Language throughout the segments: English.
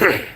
Okay.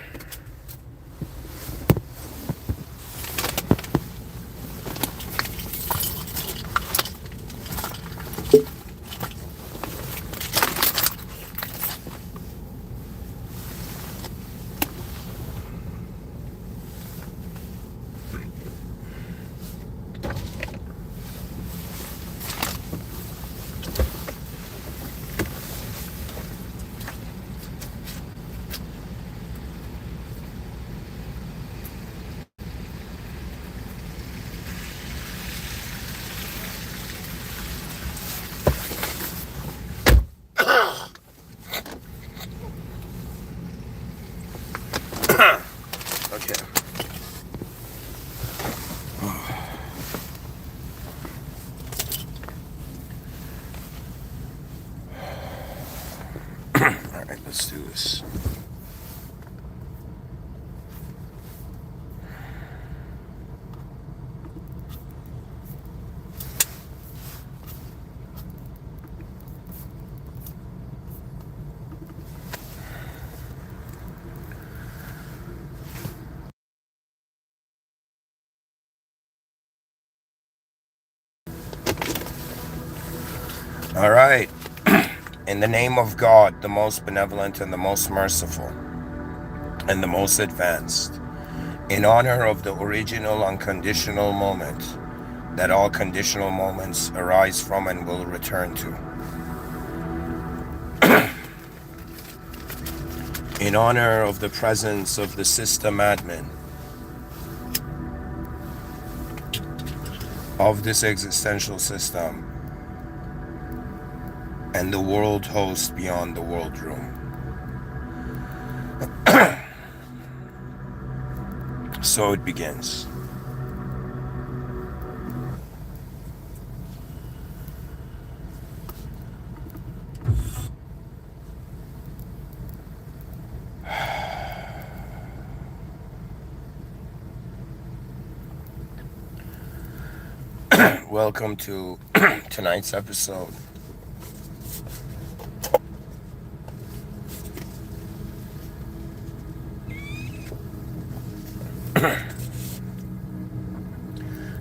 All right, let's do this. All right. In the name of God, the most benevolent and the most merciful and the most advanced, in honor of the original unconditional moment that all conditional moments arise from and will return to, in honor of the presence of the system admin of this existential system and the world host beyond the world room. So it begins. Welcome to tonight's episode.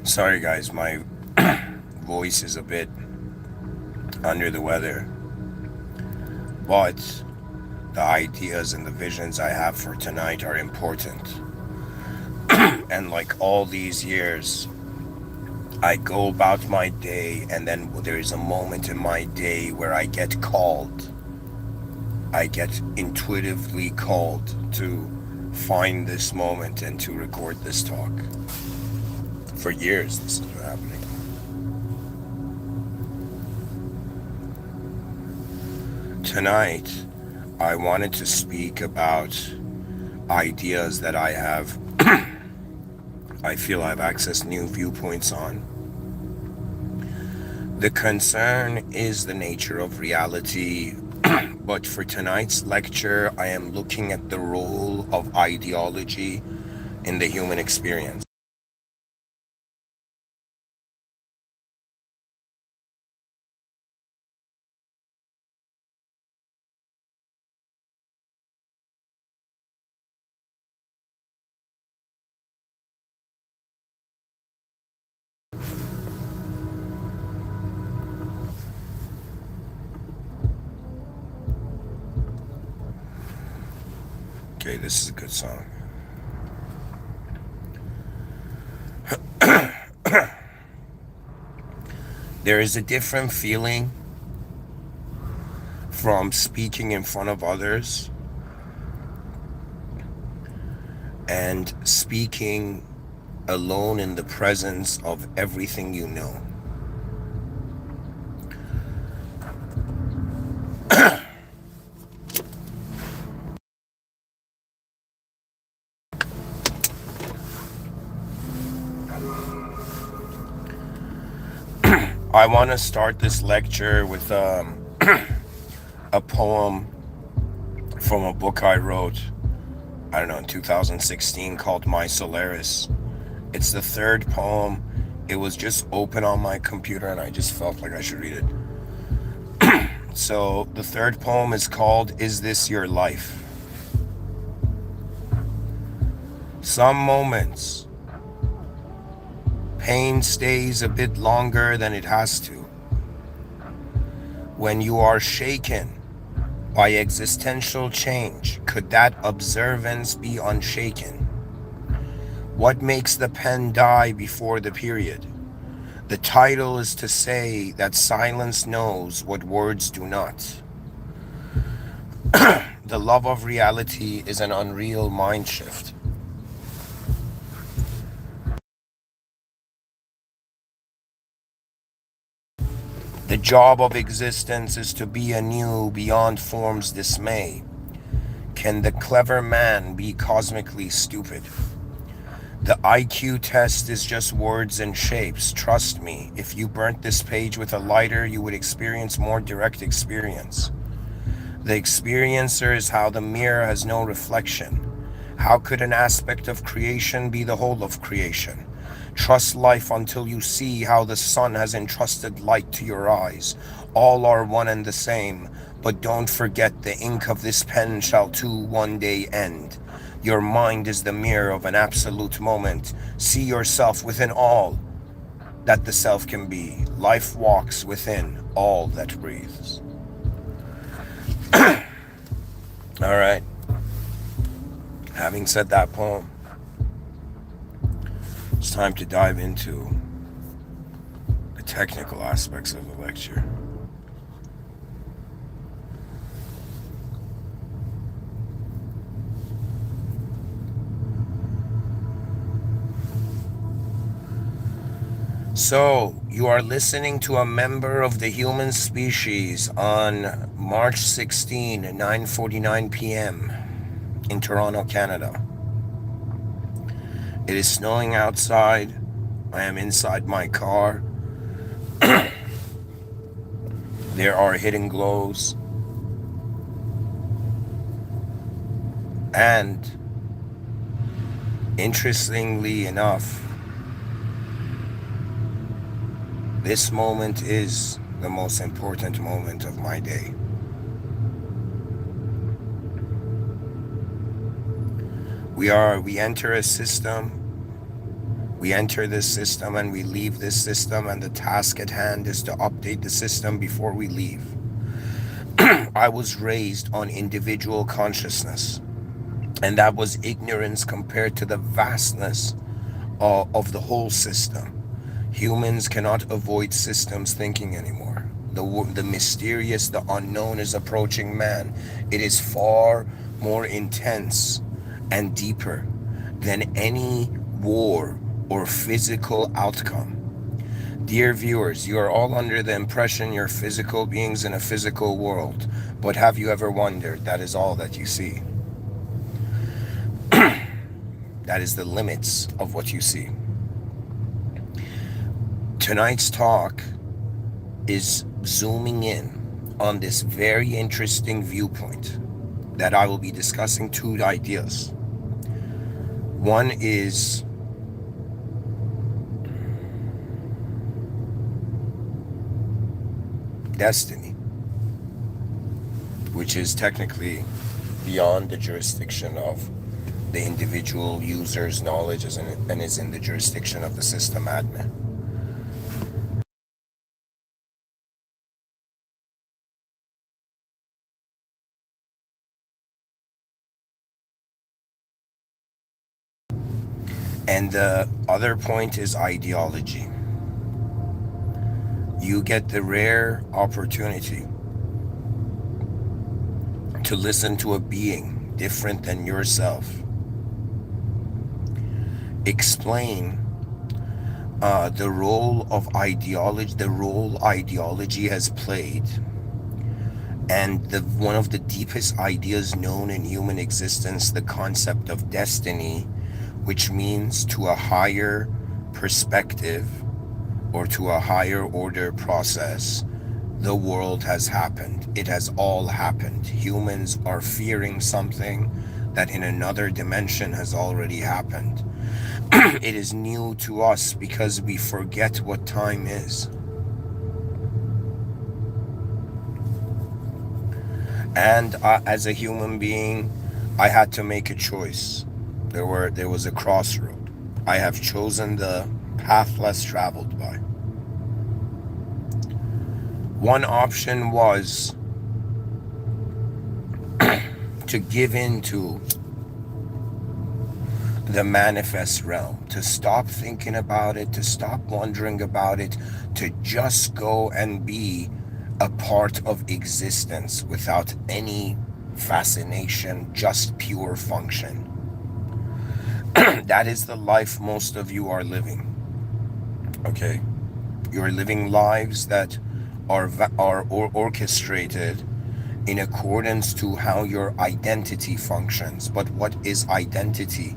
Sorry guys, my voice is a bit under the weather, but the ideas and the visions I have for tonight are important. And like all these years, I go about my day, and then there is a moment in my day where I get called. I get intuitively called to find this moment and to record this talk. For years, this has been happening. Tonight, I wanted to speak about ideas that I have. I feel I've accessed new viewpoints on. The concern is the nature of reality, but for tonight's lecture, I am looking at the role of ideology in the human experience. Okay, this is a good song. There is a different feeling from speaking in front of others and speaking alone in the presence of everything you know. I want to start this lecture with a poem from a book I wrote, I don't know, in 2016 called My Solaris. It's the third poem. It was just open on my computer and I just felt like I should read it. So the third poem is called Is This Your Life? Some moments, pain stays a bit longer than it has to. When you are shaken by existential change, could that observance be unshaken? What makes the pen die before the period? The title is to say that silence knows what words do not. The love of reality is an unreal mind shift. The job of existence is to be anew beyond form's dismay. Can the clever man be cosmically stupid? The IQ test is just words and shapes. Trust me, if you burnt this page with a lighter, you would experience more direct experience. The experiencer is how the mirror has no reflection. How could an aspect of creation be the whole of creation? Trust life until you see how the sun has entrusted light to your eyes. All are one and the same, but don't forget the ink of this pen shall too one day end. Your mind is the mirror of an absolute moment. See yourself within all that the self can be. Life walks within all that breathes. All right. Having said that poem, it's time to dive into the technical aspects of the lecture. So, you are listening to a member of the human species on March 16, 9:49 p.m. in Toronto, Canada. It is snowing outside. I am inside my car. There are hidden glows. And, interestingly enough, this moment is the most important moment of my day. We enter a system, we enter this system and we leave this system, and the task at hand is to update the system before we leave. I was raised on individual consciousness, and that was ignorance compared to the vastness of the whole system. Humans cannot avoid systems thinking anymore. The mysterious, the unknown is approaching man. It is far more intense and deeper than any war or physical outcome. Dear viewers, you are all under the impression you're physical beings in a physical world. But have you ever wondered that is all that you see? That is the limits of what you see. Tonight's talk is zooming in on this very interesting viewpoint that I will be discussing two ideas. One is destiny, which is technically beyond the jurisdiction of the individual user's knowledge and is in the jurisdiction of the system admin. And the other point is ideology. You get the rare opportunity to listen to a being different than yourself explain the role of ideology, the role ideology has played, and one of the deepest ideas known in human existence, the concept of destiny, which means to a higher perspective or to a higher order process, the world has happened. It has all happened. Humans are fearing something that in another dimension has already happened. It is new to us because we forget what time is. And as a human being, I had to make a choice. There was a crossroad. I have chosen the path less traveled by. One option was to give in to the manifest realm, to stop thinking about it, to stop wondering about it, to just go and be a part of existence without any fascination, just pure function. That is the life most of you are living. Okay? You're living lives that are orchestrated in accordance to how your identity functions. But what is identity?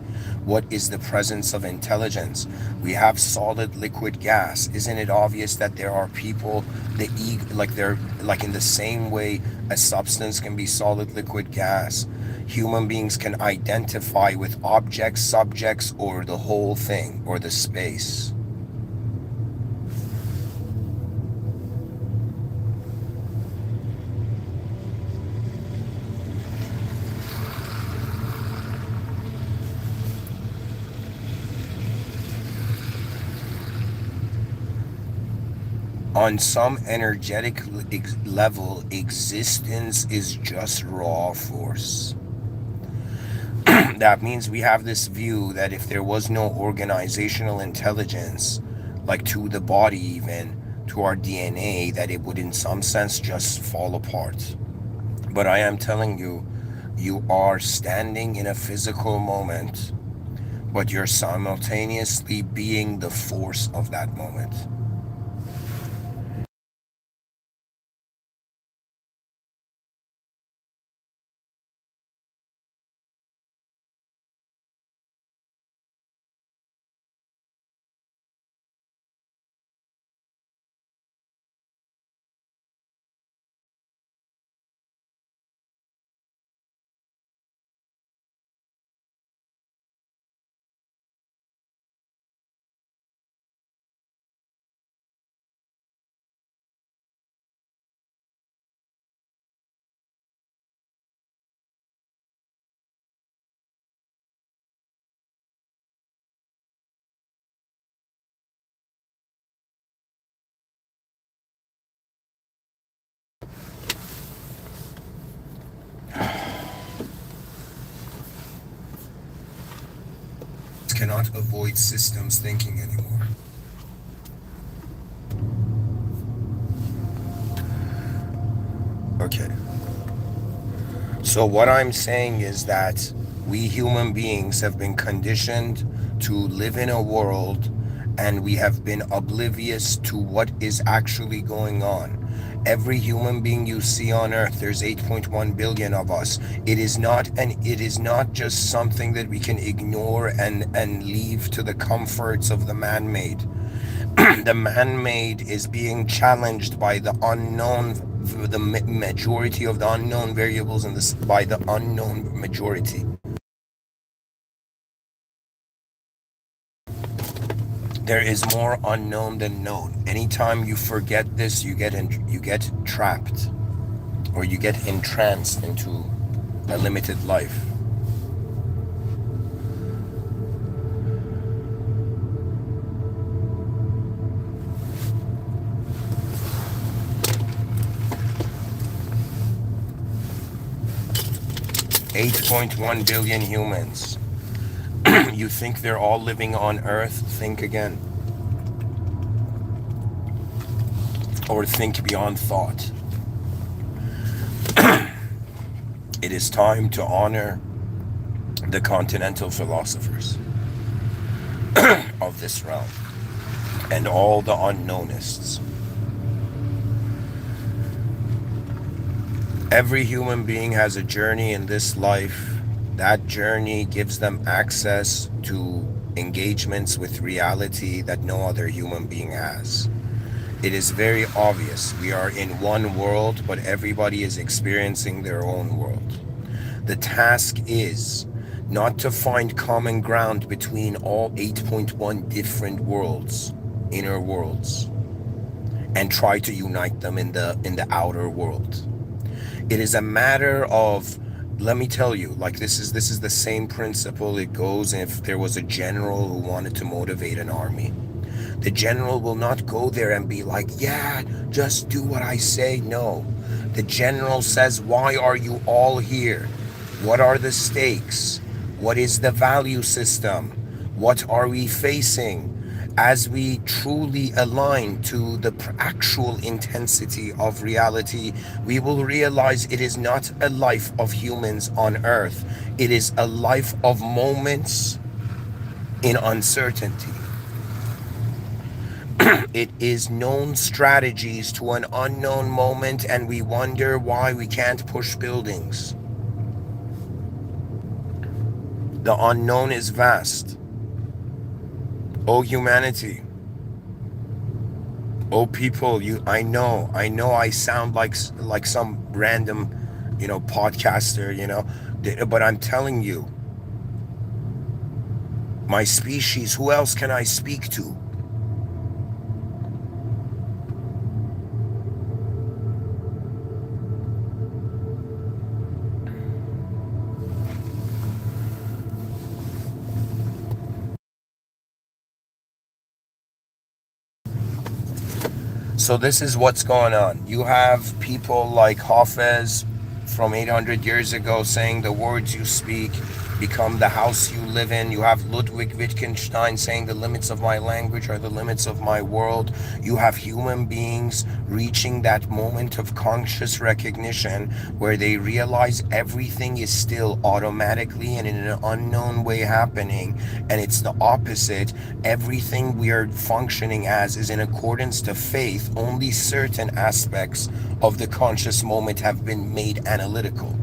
What is the presence of intelligence? We have solid, liquid, gas. Isn't it obvious that there are people, like in the same way a substance can be solid, liquid, gas, human beings can identify with objects, subjects, or the whole thing, or the space. On some energetic level, existence is just raw force. That means we have this view that if there was no organizational intelligence, like to the body even, to our DNA, that it would in some sense just fall apart. But I am telling you, you are standing in a physical moment, but you're simultaneously being the force of that moment. Cannot avoid systems thinking anymore. Okay. So what I'm saying is that we human beings have been conditioned to live in a world, and we have been oblivious to what is actually going on. Every human being you see on earth, there's 8.1 billion of us. It is not just something that we can ignore and leave to the comforts of the man-made. The man-made is being challenged by the unknown, the majority of the unknown variables in this, by the unknown majority. There is more unknown than known. Anytime you forget this, you get trapped, or you get entranced into a limited life. $8.1 billion humans. You think they're all living on Earth? Think again. Or think beyond thought. It is time to honor the continental philosophers of this realm and all the unknownists. Every human being has a journey in this life. That journey gives them access to engagements with reality that no other human being has. It is very obvious. We are in one world, but everybody is experiencing their own world. The task is not to find common ground between all 8.1 different worlds, inner worlds, and try to unite them in the outer world. It is a matter of Let me tell you, like, this is the same principle it goes if there was a general who wanted to motivate an army. The general will not go there and be like, yeah, just do what I say. No. The general says, why are you all here? What are the stakes? What is the value system? What are we facing? As we truly align to the actual intensity of reality, we will realize it is not a life of humans on earth. It is a life of moments in uncertainty. It is known strategies to an unknown moment, and we wonder why we can't push buildings. The unknown is vast. Oh, humanity. Oh, people, I know I sound like some random, podcaster, but I'm telling you, my species, who else can I speak to? So this is what's going on. You have people like Hafez from 800 years ago saying the words you speak become the house you live in. You have Ludwig Wittgenstein saying the limits of my language are the limits of my world. You have human beings reaching that moment of conscious recognition where they realize everything is still automatically and in an unknown way happening, and it's the opposite. Everything we are functioning as is in accordance to faith. Only certain aspects of the conscious moment have been made analytical.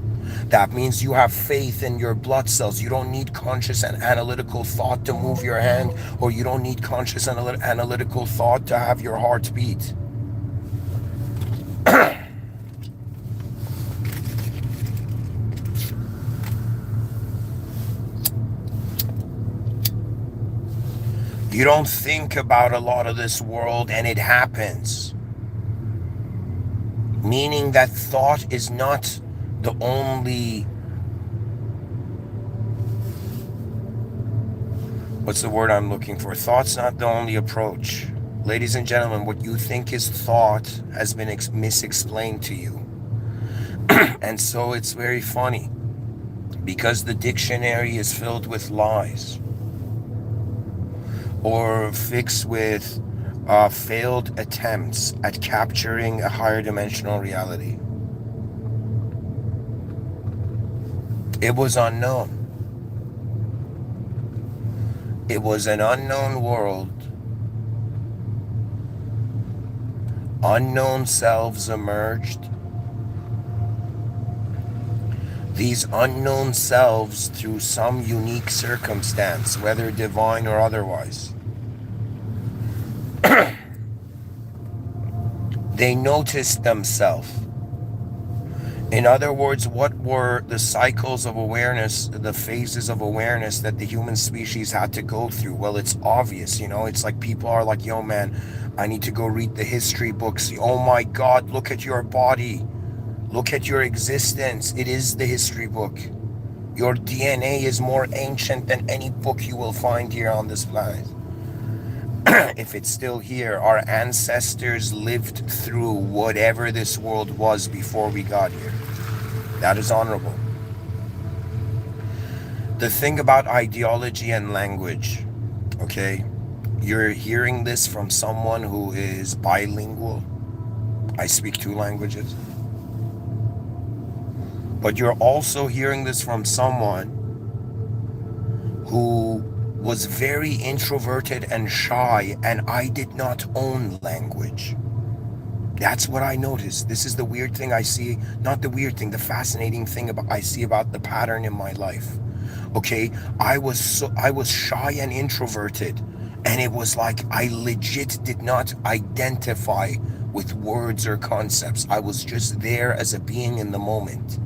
That means you have faith in your blood cells. You don't need conscious and analytical thought to move your hand, or you don't need conscious and analytical thought to have your heart beat. You don't think about a lot of this world and it happens. Meaning that thought is not the only, what's the word I'm looking for? Thought's not the only approach. Ladies and gentlemen, what you think is thought has been misexplained to you. And so it's very funny because the dictionary is filled with lies or fixed with failed attempts at capturing a higher dimensional reality. It was unknown. It was an unknown world. Unknown selves emerged. These unknown selves, through some unique circumstance, whether divine or otherwise, they noticed themselves. In other words, what were the cycles of awareness, the phases of awareness that the human species had to go through? Well, it's obvious, it's like people are like, yo, man, I need to go read the history books. Oh my God, look at your body. Look at your existence. It is the history book. Your DNA is more ancient than any book you will find here on this planet. If it's still here, our ancestors lived through whatever this world was before we got here. That is honorable. The thing about ideology and language, okay? You're hearing this from someone who is bilingual. I speak 2 languages. But you're also hearing this from someone who was very introverted and shy, and I did not own language. That's what I noticed. This is the weird thing I see, not the weird thing, the fascinating thing I see about the pattern in my life. Okay, I was shy and introverted, and it was like I legit did not identify with words or concepts. I was just there as a being in the moment.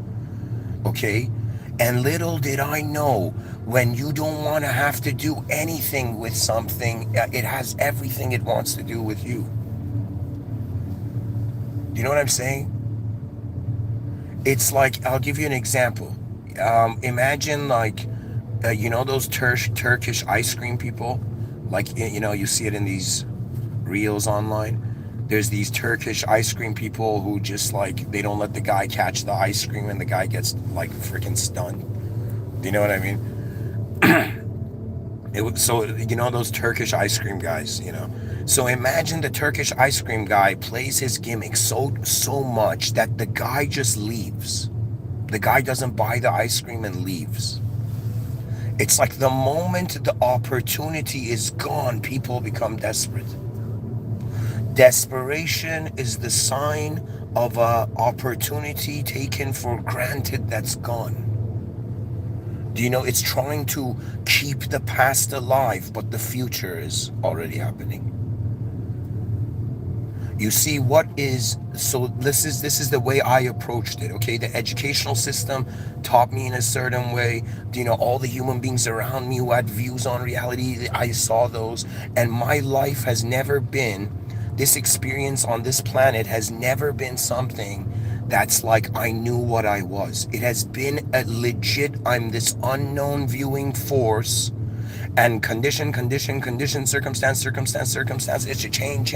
Okay? And little did I know, when you don't want to have to do anything with something, it has everything it wants to do with you. You know what I'm saying? It's like, I'll give you an example. Imagine like, you know those Turkish ice cream people, like you know you see it in these reels online. There's these Turkish ice cream people who just like they don't let the guy catch the ice cream and the guy gets like freaking stunned. Do you know what I mean? So you know those Turkish ice cream guys, you know. So imagine the Turkish ice cream guy plays his gimmick so much that the guy just leaves. The guy doesn't buy the ice cream and leaves. It's like the moment the opportunity is gone, people become desperate. Desperation is the sign of a opportunity taken for granted that's gone. Do you know it's trying to keep the past alive, but the future is already happening. You see what is, so this is the way I approached it. Okay, the educational system taught me in a certain way. You know, all the human beings around me who had views on reality, I saw those. And my life has never been, this experience on this planet has never been something that's like I knew what I was. It has been a legit, I'm this unknown viewing force, and condition, circumstance. It's a change.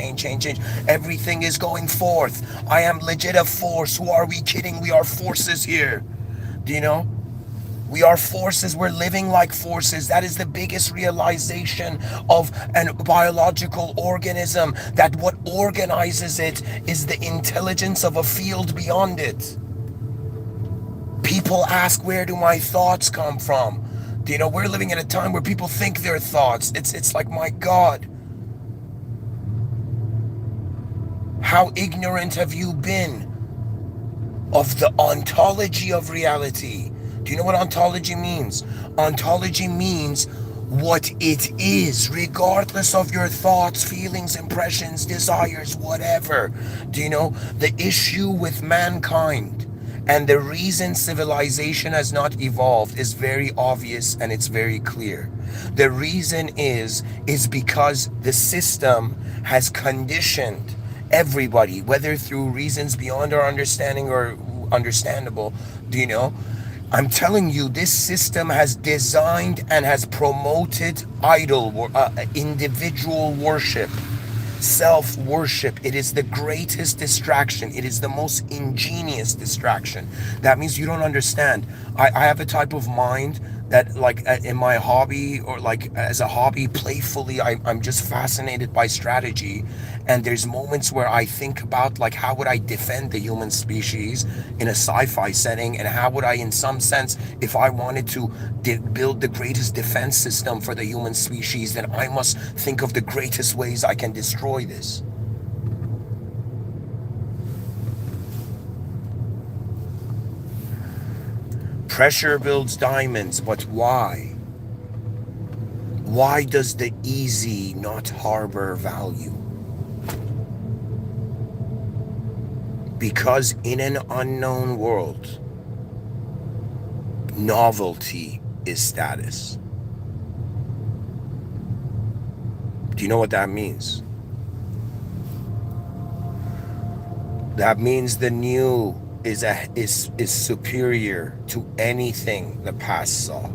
Everything is going forth. I am legit a force. Who are we kidding? We are forces here. Do you know? We are forces. We're living like forces. That is the biggest realization of a biological organism, that what organizes it is the intelligence of a field beyond it. People ask, where do my thoughts come from? You know, we're living in a time where people think their thoughts. It's like, my God, how ignorant have you been of the ontology of reality? Do you know what ontology means? Ontology means what it is, regardless of your thoughts, feelings, impressions, desires, whatever. Do you know the issue with mankind? And the reason civilization has not evolved is very obvious and it's very clear. The reason is because the system has conditioned everybody, whether through reasons beyond our understanding or understandable. Do you know? I'm telling you, this system has designed and has promoted individual worship, self-worship. It is the greatest distraction. It is the most ingenious distraction. That means you don't understand. I have a type of mind that, like, in my hobby, or like as a hobby, playfully, I'm just fascinated by strategy. And there's moments where I think about, like, how would I defend the human species in a sci-fi setting, and how would I, in some sense, if I wanted to build the greatest defense system for the human species, then I must think of the greatest ways I can destroy this. Pressure builds diamonds, but why? Why does the easy not harbor value? Because in an unknown world, novelty is status. Do you know what that means? That means the new is superior to anything the past saw.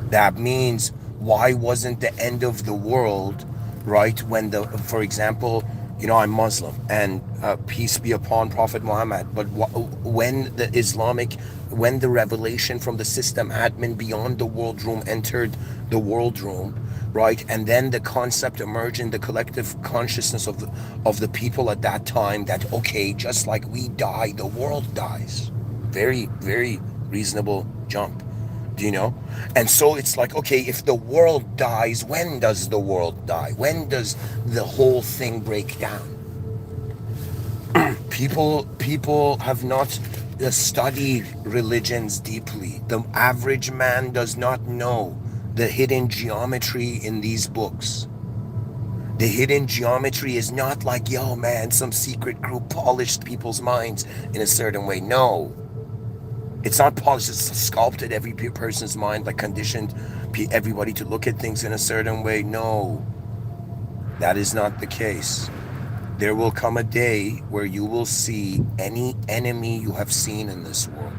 That means, why wasn't the end of the world, right, when for example, you know, I'm Muslim, and peace be upon Prophet Muhammad, but when the revelation from the system admin beyond the world room entered the world room, right, and then the concept emerged in the collective consciousness of the people at that time, that, okay, just like we die, the world dies. Very, very reasonable jump. Do you know? And so it's like, okay, if the world dies, when does the world die? When does the whole thing break down? People have not studied religions deeply. The average man does not know the hidden geometry in these books. The hidden geometry is not like, yo man, some secret group polished people's minds in a certain way. No. It's not polished, it's sculpted every person's mind, like conditioned everybody to look at things in a certain way. No, that is not the case. There will come a day where you will see any enemy you have seen in this world,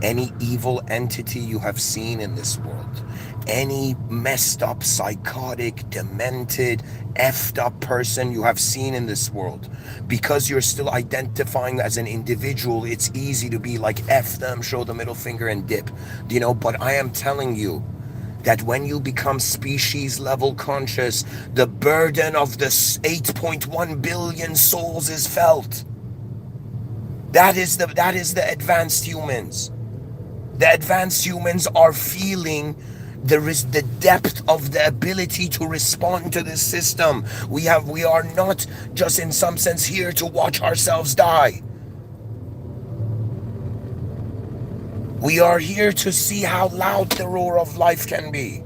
any evil entity you have seen in this world, any messed up, psychotic, demented, effed up person you have seen in this world. Because you're still identifying as an individual, it's easy to be like, F them, show the middle finger and dip. But I am telling you that when you become species level conscious, the burden of the 8.1 billion souls is felt. That is the advanced humans. The advanced humans are feeling the depth of the ability to respond to this system. We are not just in some sense here to watch ourselves die. We are here to see how loud the roar of life can be.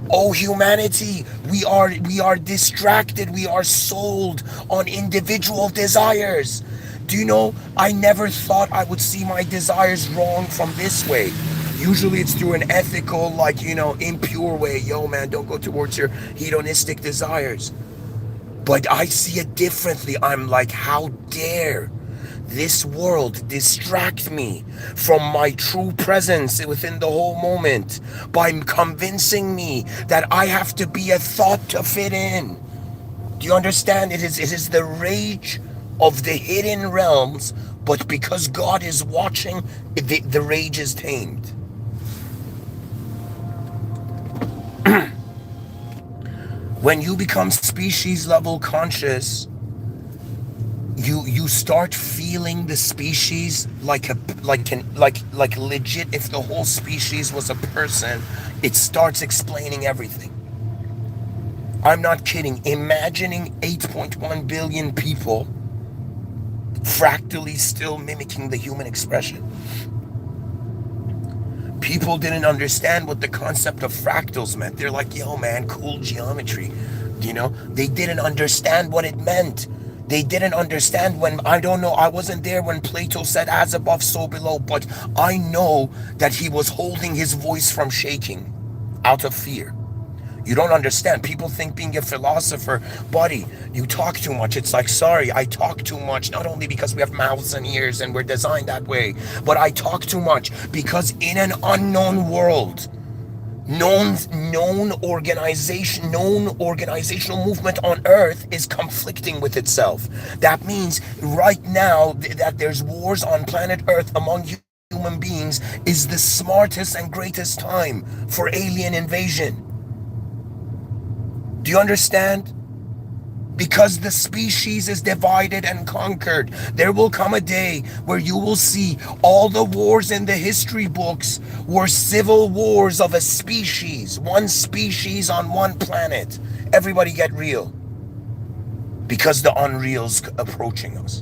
Oh, humanity, we are distracted. We are sold on individual desires. Do you know, I never thought I would see my desires wrong from this way. Usually it's through an ethical, impure way. Yo, man, don't go towards your hedonistic desires. But I see it differently. I'm like, how dare this world distract me from my true presence within the whole moment by convincing me that I have to be a thought to fit in. Do you understand? It is the rage of the hidden realms, but because God is watching, the rage is tamed. When you become species level conscious, you start feeling the species like legit. If the whole species was a person, it starts explaining everything. I'm not kidding. Imagining 8.1 billion people fractally still mimicking the human expression. People didn't understand what the concept of fractals meant. They're like, yo, man, cool geometry. They didn't understand what it meant. They didn't understand I wasn't there when Plato said as above, so below, but I know that he was holding his voice from shaking out of fear. You don't understand. People think being a philosopher, buddy, you talk too much. It's like, sorry, I talk too much, not only because we have mouths and ears and we're designed that way, but I talk too much because in an unknown world, known organizational movement on earth is conflicting with itself. That means right now that there's wars on planet earth among human beings is the smartest and greatest time for alien invasion. Do you understand? Because the species is divided and conquered. There will come a day where you will see all the wars in the history books were civil wars of a species. One species on one planet. Everybody get real. Because the unreal's approaching us.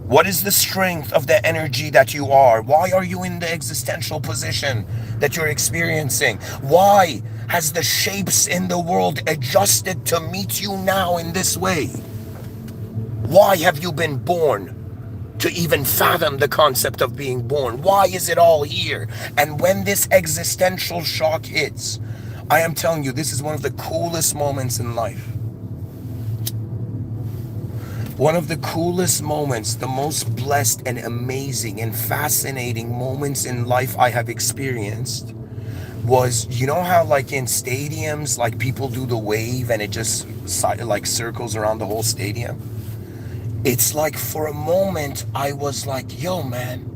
What is the strength of the energy that you are? Why are you in the existential position that you're experiencing? Why has the shapes in the world adjusted to meet you now in this way? Why have you been born to even fathom the concept of being born? Why is it all here? And when this existential shock hits, I am telling you, this is one of the coolest moments in life. One of the coolest moments, the most blessed and amazing and fascinating moments in life I have experienced was, you know how like in stadiums, like people do the wave and it just like circles around the whole stadium? It's like for a moment I was like, yo man,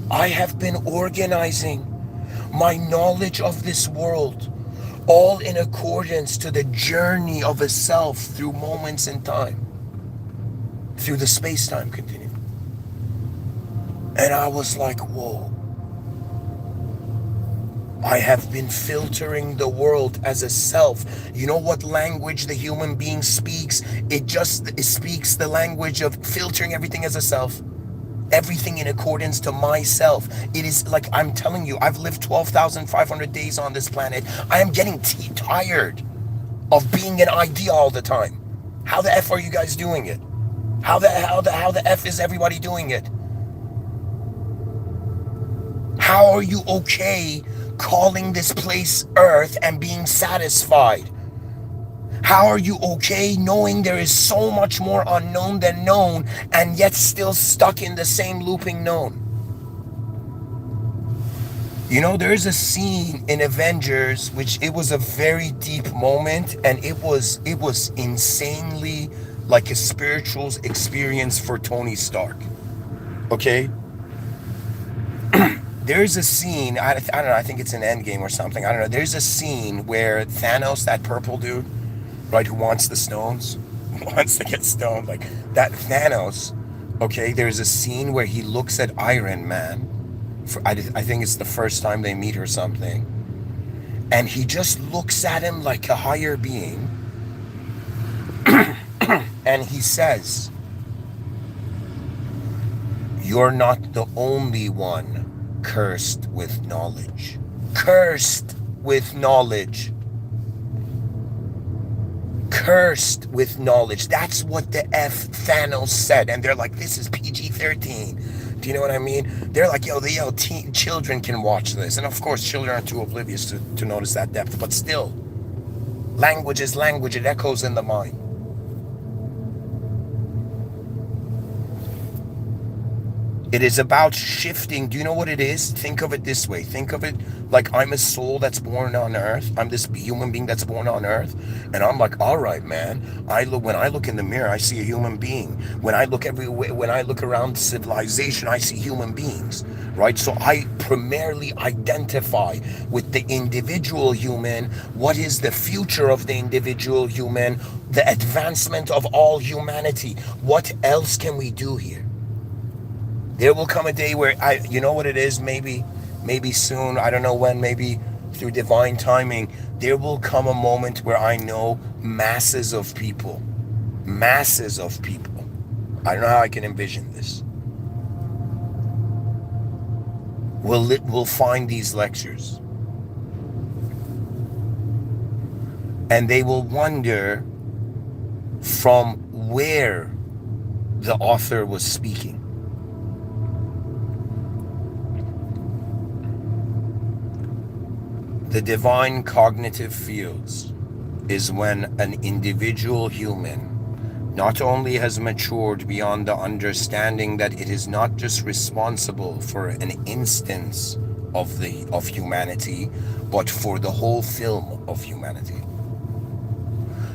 I have been organizing my knowledge of this world all in accordance to the journey of a self through moments in time. Through the space-time continuum. And I was like, whoa. I have been filtering the world as a self. You know what language the human being speaks? It speaks the language of filtering everything as a self. Everything in accordance to myself. It is like, I'm telling you, I've lived 12,500 days on this planet. I am getting tired of being an idea all the time. How the F are you guys doing it? How the F is everybody doing it? How are you okay calling this place Earth and being satisfied? How are you okay knowing there is so much more unknown than known and yet still stuck in the same looping known? You know, there's a scene in Avengers which it was a very deep moment, and it was insanely like a spiritual experience for Tony Stark. Okay? There's a scene, I don't know, I think it's an Endgame or something. I don't know. There's a scene where Thanos, that purple dude, right, who wants the stones, wants to get stoned, like that Thanos, okay, there's a scene where he looks at Iron Man. I think it's the first time they meet or something. And he just looks at him like a higher being. And he says, "You're not the only one cursed with knowledge." Cursed with knowledge. Cursed with knowledge. That's what the F Thanos said. And they're like, this is PG-13. Do you know what I mean? They're like, yo, children can watch this. And of course, children are too oblivious to notice that depth. But still, language is language. It echoes in the mind. It is about shifting. Do you know what it is? Think of it this way. Think of it like I'm a soul that's born on Earth. I'm this human being that's born on Earth. And I'm like, all right, man. When I look in the mirror, I see a human being. When I look around civilization, I see human beings. Right? So I primarily identify with the individual human. What is the future of the individual human? The advancement of all humanity. What else can we do here? There will come a day where you know what it is, maybe soon, I don't know when, maybe through divine timing, there will come a moment where I know masses of people, I don't know how I can envision this, will find these lectures. And they will wonder from where the author was speaking. The divine cognitive fields is when an individual human not only has matured beyond the understanding that it is not just responsible for an instance of humanity, but for the whole film of humanity.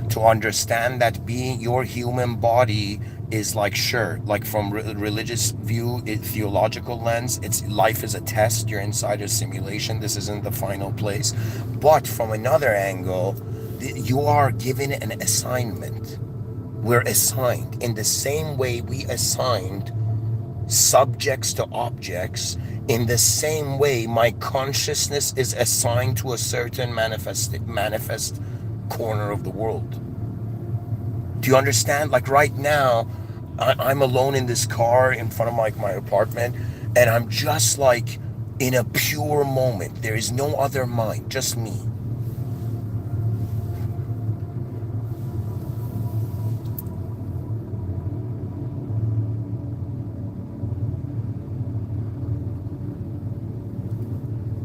To understand that being your human body is like, sure, like from religious view, theological lens, it's life is a test, you're inside a simulation, this isn't the final place. But from another angle, you are given an assignment. We're assigned in the same way we assigned subjects to objects. In the same way, my consciousness is assigned to a certain manifest corner of the world. Do you understand? Like right now, I'm alone in this car in front of my apartment, and I'm just like in a pure moment. There is no other mind, just me.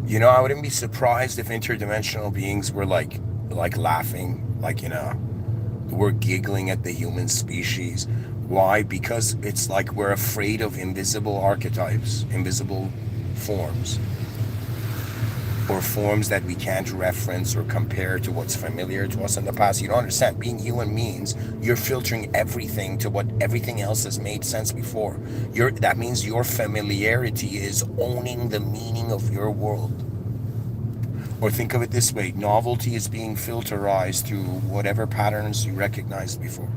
You know, I wouldn't be surprised if interdimensional beings were like laughing, like, you know, we're giggling at the human species. Why? Because it's like we're afraid of invisible archetypes, invisible forms, or forms that we can't reference or compare to what's familiar to us in the past. You don't understand. Being human means you're filtering everything to what everything else has made sense before. That means your familiarity is owning the meaning of your world. Or think of it this way, novelty is being filterized through whatever patterns you recognized before.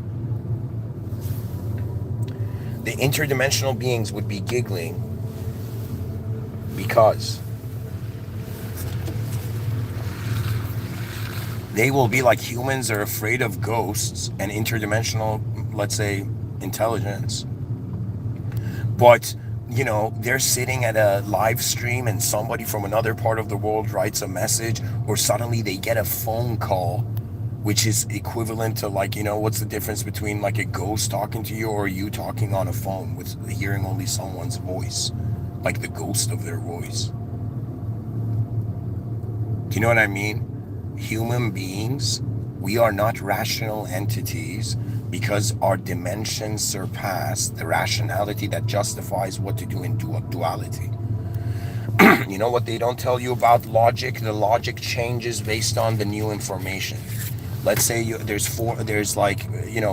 The interdimensional beings would be giggling because they will be like humans are afraid of ghosts and interdimensional, let's say, intelligence. But you know, they're sitting at a live stream and somebody from another part of the world writes a message, or suddenly they get a phone call, which is equivalent to, like, you know, what's the difference between like a ghost talking to you or you talking on a phone with hearing only someone's voice, like the ghost of their voice. Do you know what I mean? Human beings, we are not rational entities because our dimensions surpass the rationality that justifies what to do in duality. You know what they don't tell you about logic? The logic changes based on the new information. Let's say there's like,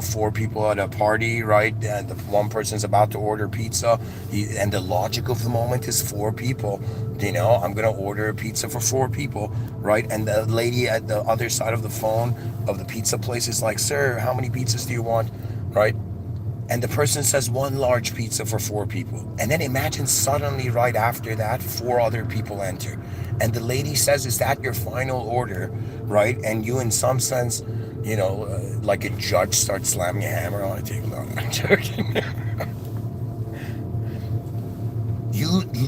four people at a party, right? And the one person's about to order pizza, and the logic of the moment is four people. I'm gonna order a pizza for four people, right? And the lady at the other side of the phone of the pizza place is like, "Sir, how many pizzas do you want?" Right? And the person says one large pizza for four people. And then imagine suddenly right after that, four other people enter. And the lady says, "Is that your final order?" Right? And you, in some sense, like a judge, start slamming a hammer on a table. No, I'm joking.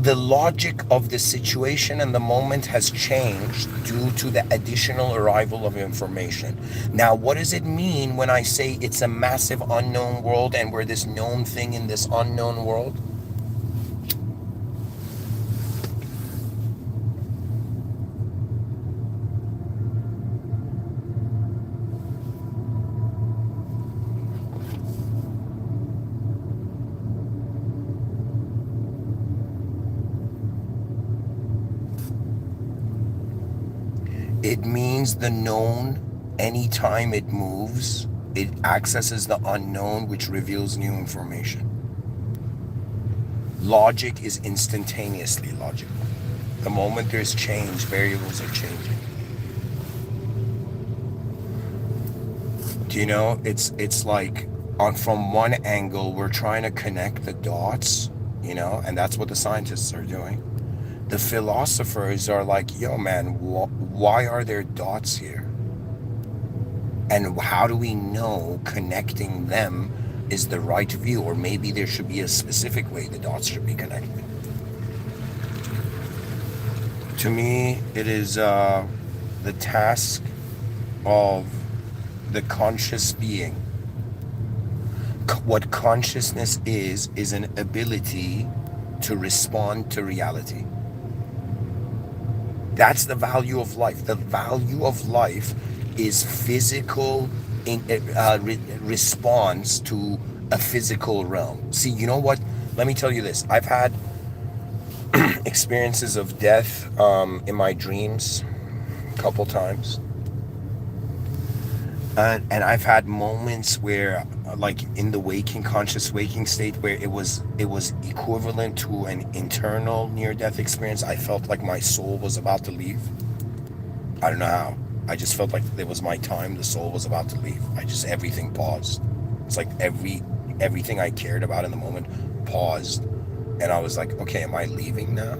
The logic of the situation and the moment has changed due to the additional arrival of information. Now, what does it mean when I say it's a massive unknown world and we're this known thing in this unknown world? It means the known, anytime it moves, it accesses the unknown, which reveals new information. Logic is instantaneously logical. The moment there's change, variables are changing. Do you know? It's like from one angle we're trying to connect the dots, and that's what the scientists are doing. The philosophers are like, "Yo, man, why are there dots here? And how do we know connecting them is the right view? Or maybe there should be a specific way the dots should be connected." To me, it is the task of the conscious being. What consciousness is an ability to respond to reality. That's the value of life. The value of life is physical response to a physical realm. See, you know what? Let me tell you this. I've had experiences of death in my dreams a couple times. And I've had moments where, like in the conscious waking state, where it was equivalent to an internal near-death experience. I felt like my soul was about to leave. I don't know how. I just felt like it was my time. The soul was about to leave. Everything paused. It's like everything I cared about in the moment paused, and I was like, "Okay, am I leaving now?"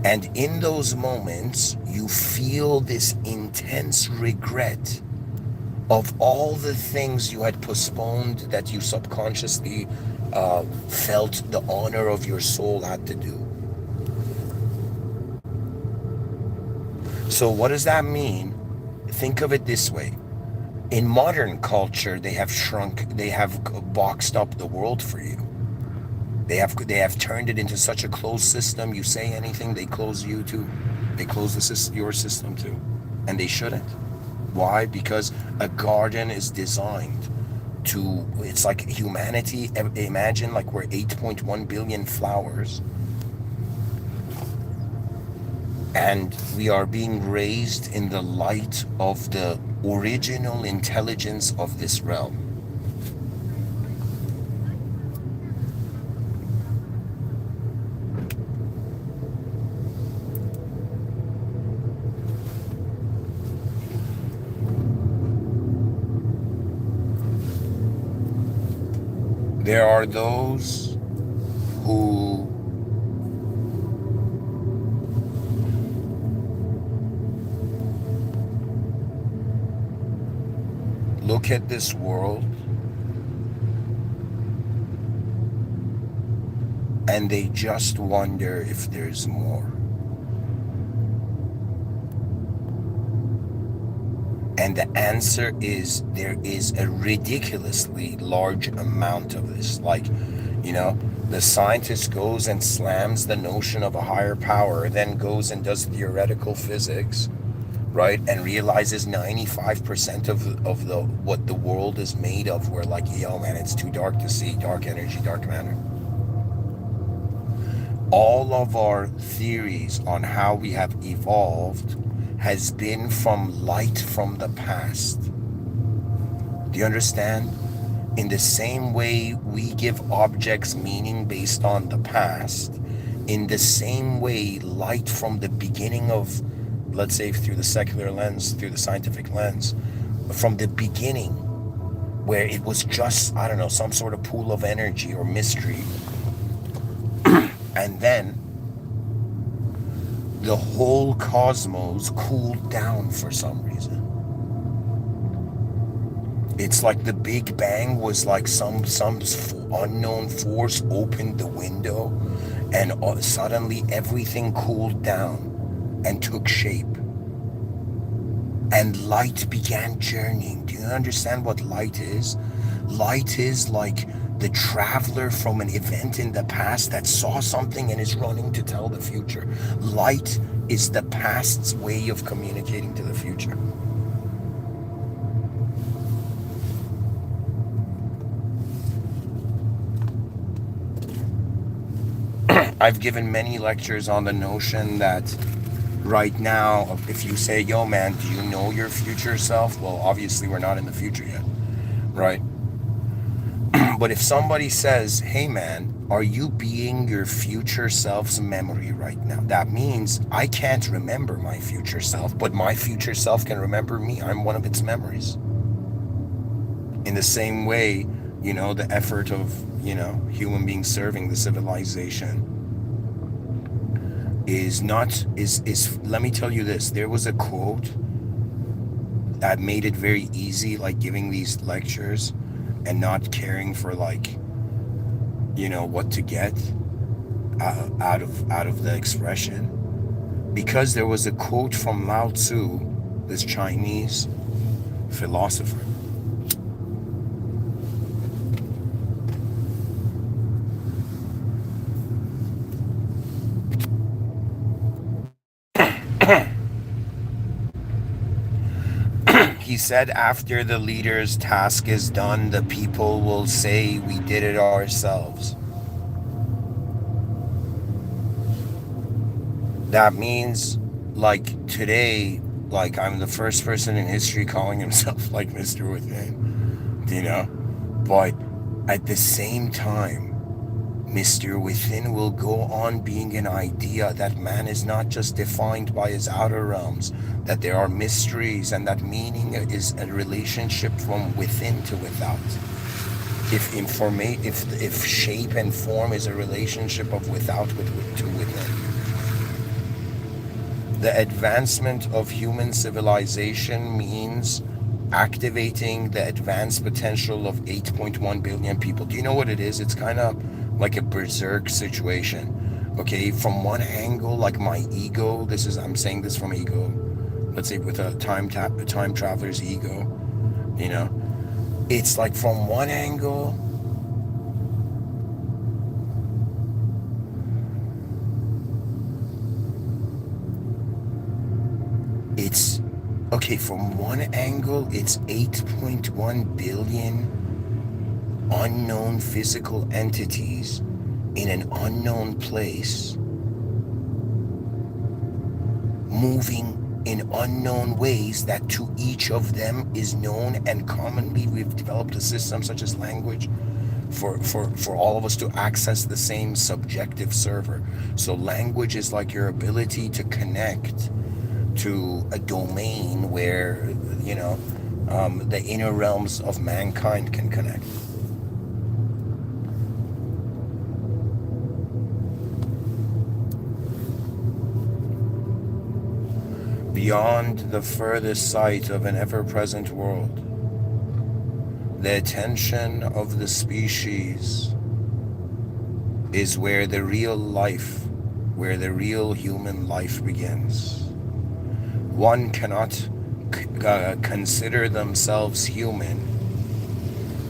And in those moments, you feel this intense regret of all the things you had postponed that you subconsciously felt the honor of your soul had to do. So what does that mean? Think of it this way. In modern culture, they have boxed up the world for you. They have turned it into such a closed system. You say anything, they close you too. They close your system too. And they shouldn't. Why? Because a garden is designed it's like humanity. Imagine like we're 8.1 billion flowers. And we are being raised in the light of the original intelligence of this realm. There are those who look at this world and they just wonder if there's more. And the answer is there is a ridiculously large amount of this. Like, The scientist goes and slams the notion of a higher power, then goes and does theoretical physics, right? And realizes 95% of the what the world is made of. We're like, yo, man, it's too dark to see, dark energy, dark matter. All of our theories on how we have evolved has been from light from the past. Do you understand? In the same way we give objects meaning based on the past, in the same way light from the beginning of, let's say through the secular lens, through the scientific lens, from the beginning, where it was just, I don't know, some sort of pool of energy or mystery, and then the whole cosmos cooled down for some reason. It's like the Big Bang was like some unknown force opened the window, and suddenly everything cooled down and took shape. And light began journeying. Do you understand what light is? Light is like the traveler from an event in the past that saw something and is running to tell the future. Light is the past's way of communicating to the future. I've given many lectures on the notion that right now, if you say, yo, man, do you know your future self? Well, obviously we're not in the future yet, right? But if somebody says, hey, man, are you being your future self's memory right now? That means I can't remember my future self, but my future self can remember me. I'm one of its memories. In the same way, the effort of, human beings serving the civilization is let me tell you this. There was a quote that made it very easy, like giving these lectures and not caring for what to get out of the expression, because there was a quote from Lao Tzu, this Chinese philosopher. He said, after the leader's task is done, the people will say we did it ourselves. That means, like, today, like, I'm the first person in history calling himself like Mr. Within, but at the same time, Mr. Within will go on being an idea that man is not just defined by his outer realms, that there are mysteries, and that meaning is a relationship from within to without. If shape and form is a relationship of without to within. The advancement of human civilization means activating the advanced potential of 8.1 billion people. Do you know what it is? It's kind of like a berserk situation. Okay, from one angle, like my ego, I'm saying this from ego, let's say with a time traveler's ego, it's like from one angle, it's 8.1 billion unknown physical entities in an unknown place, moving in unknown ways that to each of them is known, and commonly we've developed a system such as language for all of us to access the same subjective server. So language is like your ability to connect to a domain where the inner realms of mankind can connect. Beyond the furthest sight of an ever-present world, the attention of the species is where the real human life begins. One cannot consider themselves human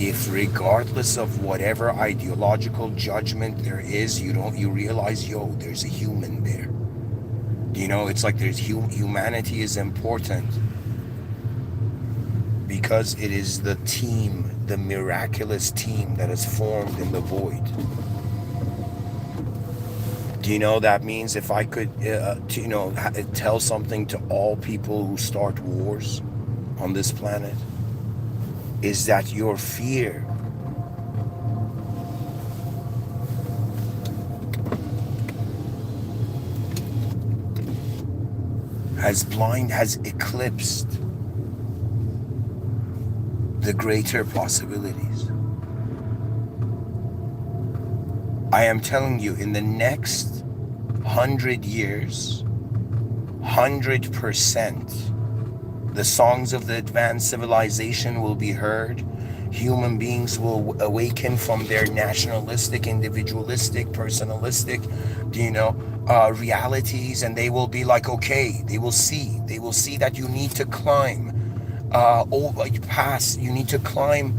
if regardless of whatever ideological judgment there is, you realize, yo, there's a human there. It's like there's humanity is important because it is the team, the miraculous team that is formed in the void. That means if I could, tell something to all people who start wars on this planet, is that your fear has eclipsed the greater possibilities. I am telling you, in the next 100 years, 100%, the songs of the advanced civilization will be heard. Human beings will awaken from their nationalistic, individualistic, personalistic, realities, and they will be like, okay, they will see that you need to climb you need to climb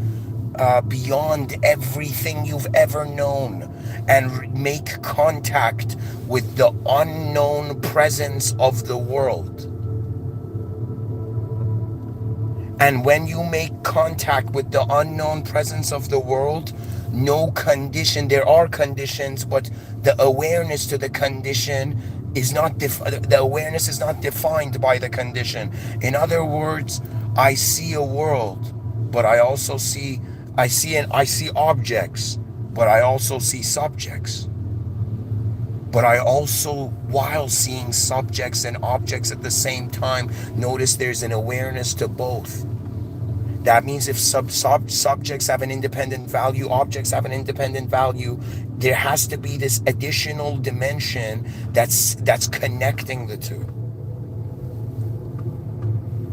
beyond everything you've ever known and make contact with the unknown presence of the world. And when you make contact with the unknown presence of the world, no condition, there are conditions, but the awareness to the condition is not, the awareness is not defined by the condition. In other words, I see a world, but I also see, I see objects, but I also see subjects. But I also, while seeing subjects and objects at the same time, notice there's an awareness to both. That means if subjects have an independent value, objects have an independent value, there has to be this additional dimension that's connecting the two.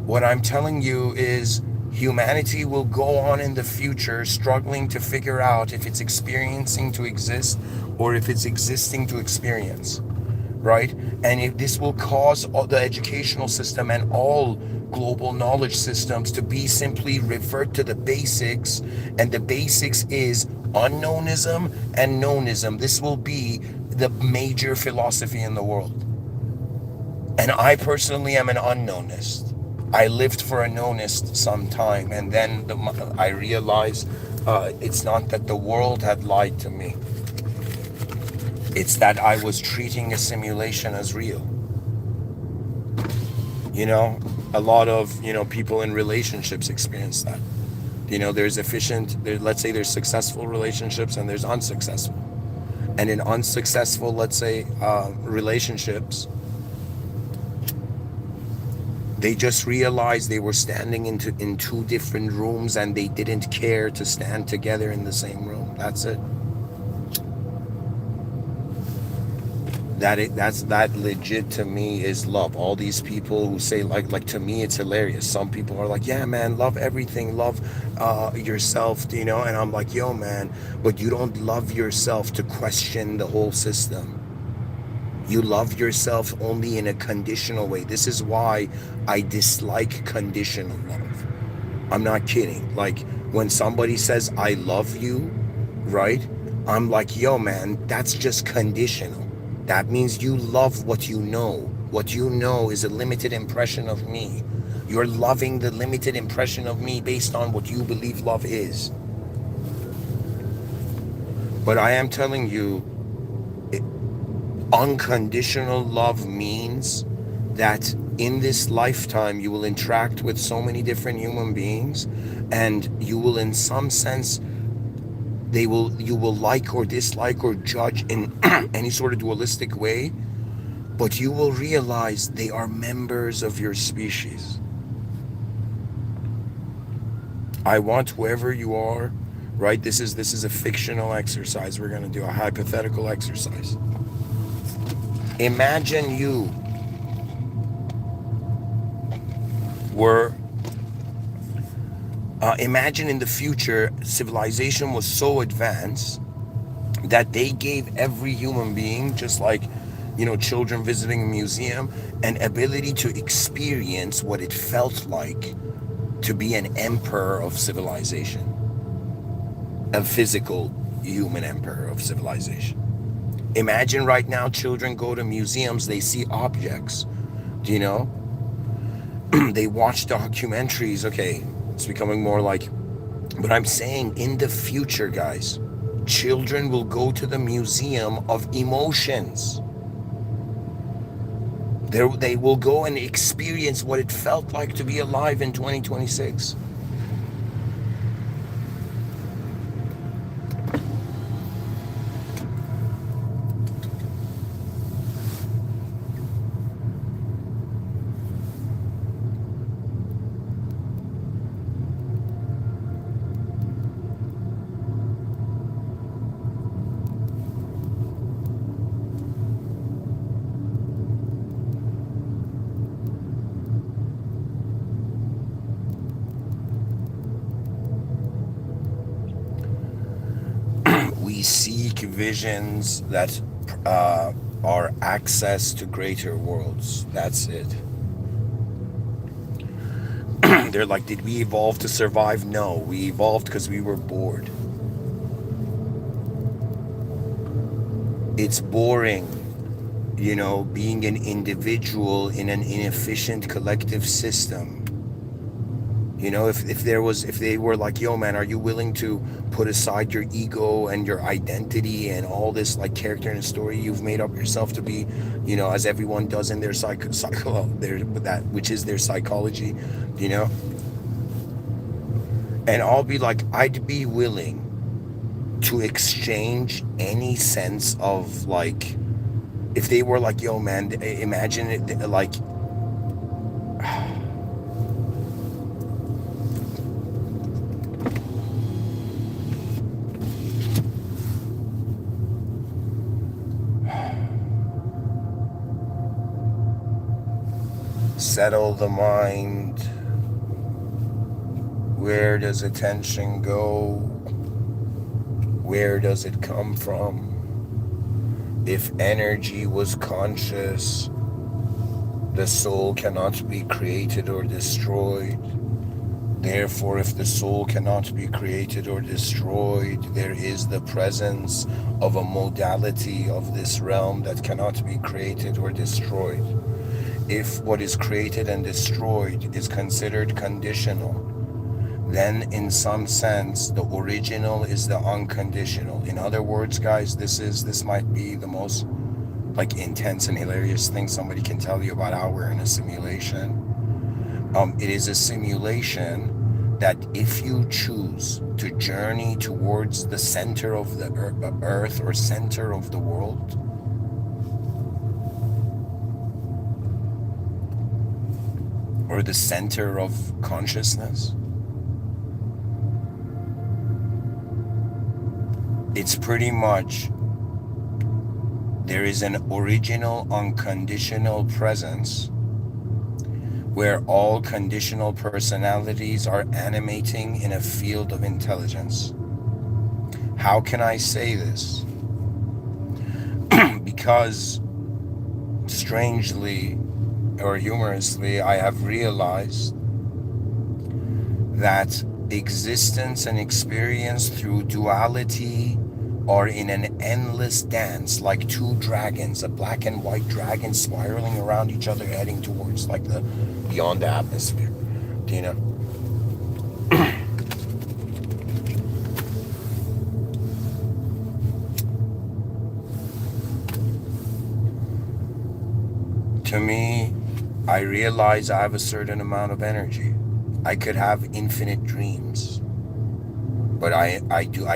What I'm telling you is humanity will go on in the future struggling to figure out if it's experiencing to exist or if it's existing to experience, right? And if this will cause the educational system and all global knowledge systems to be simply revert to the basics, and the basics is unknownism and knownism. This will be the major philosophy in the world. And I personally am an unknownist. I lived for a knownist some time, and then I realized it's not that the world had lied to me. It's that I was treating a simulation as real. A lot of, people in relationships experience that. There's let's say there's successful relationships and there's unsuccessful. And in unsuccessful, let's say, relationships, they just realized they were standing in two different rooms and they didn't care to stand together in the same room. That's it. That legit to me is love. All these people who say like to me it's hilarious. Some people are like, yeah man, love everything, love yourself, and I'm like, yo man, but you don't love yourself to question the whole system. You love yourself only in a conditional way. This is why I dislike conditional love. I'm not kidding. Like when somebody says I love you, right? I'm like, yo man, that's just conditional. That means you love what you know. What you know is a limited impression of me. You're loving the limited impression of me based on what you believe love is. But I am telling you, unconditional love means that in this lifetime you will interact with so many different human beings, and you will, in some sense, you will like or dislike or judge in any sort of dualistic way, but you will realize they are members of your species. I want whoever you are, right? This is a fictional exercise. We're going to do a hypothetical exercise. Imagine you were imagine in the future civilization was so advanced that they gave every human being, just like children visiting a museum, an ability to experience what it felt like to be an emperor of civilization. a physical human emperor of civilization. Imagine right now children go to museums, they see objects, you know, they watch documentaries. Okay, it's becoming more like, but I'm saying in the future, guys, children will go to the museum of emotions. They will go and experience what it felt like to be alive in 2026. We seek visions that are access to greater worlds. That's it. They're like, did we evolve to survive? No, we evolved because we were bored. It's boring, being an individual in an inefficient collective system. If they were like, yo man, are you willing to put aside your ego and your identity and all this like character and story you've made up yourself to be, as everyone does in their that which is their psychology, you know? And I'll be like, I'd be willing to exchange any sense of like, if they were like, yo man, imagine it like, settle the mind. Where does attention go? Where does it come from? If energy was conscious, the soul cannot be created or destroyed. Therefore, if the soul cannot be created or destroyed, there is the presence of a modality of this realm that cannot be created or destroyed. If what is created and destroyed is considered conditional, then in some sense the original is the unconditional. In other words, guys, this might be the most like intense and hilarious thing somebody can tell you about how we're in a simulation. It is a simulation that if you choose to journey towards the center of the earth or center of the world, or the center of consciousness, it's pretty much, there is an original unconditional presence where all conditional personalities are animating in a field of intelligence. How can I say this? Because strangely or humorously, I have realized that existence and experience through duality are in an endless dance, like two dragons, a black and white dragon spiraling around each other, heading towards like the beyond the atmosphere. To me, I realize I have a certain amount of energy. I could have infinite dreams, but I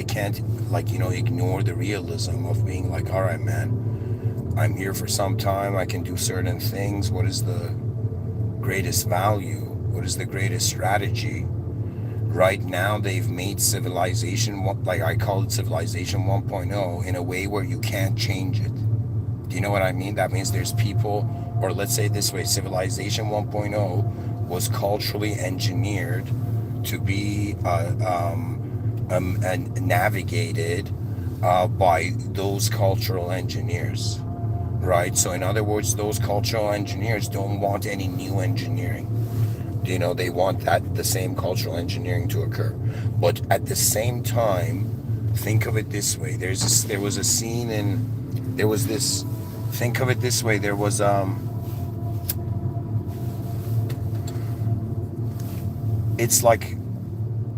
can't ignore the realism of being like, all right, man, I'm here for some time. I can do certain things. What is the greatest value? What is the greatest strategy? Right now, they've made civilization, like I call it civilization 1.0, in a way where you can't change it. Do you know what I mean? That means there's people, or let's say this way, civilization 1.0 was culturally engineered to be navigated by those cultural engineers, right? So in other words, those cultural engineers don't want any new engineering. They want the same cultural engineering to occur. But at the same time, Think of it this way. There was a scene in, there was this, think of it this way. There was, it's like,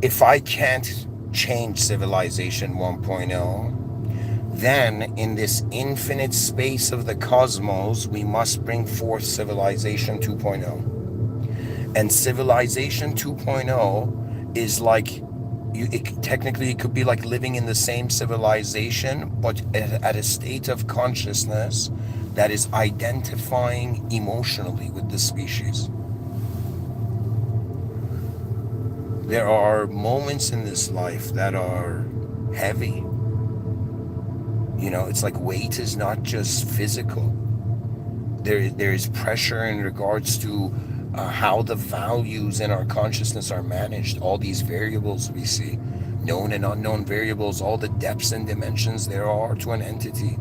if I can't change civilization 1.0, then in this infinite space of the cosmos, we must bring forth civilization 2.0. And civilization 2.0 is like, technically it could be like living in the same civilization, but at a state of consciousness that is identifying emotionally with the species. There are moments in this life that are heavy. You know, it's like weight is not just physical. There is pressure in regards to how the values in our consciousness are managed. All these variables we see, known and unknown variables, all the depths and dimensions there are to an entity.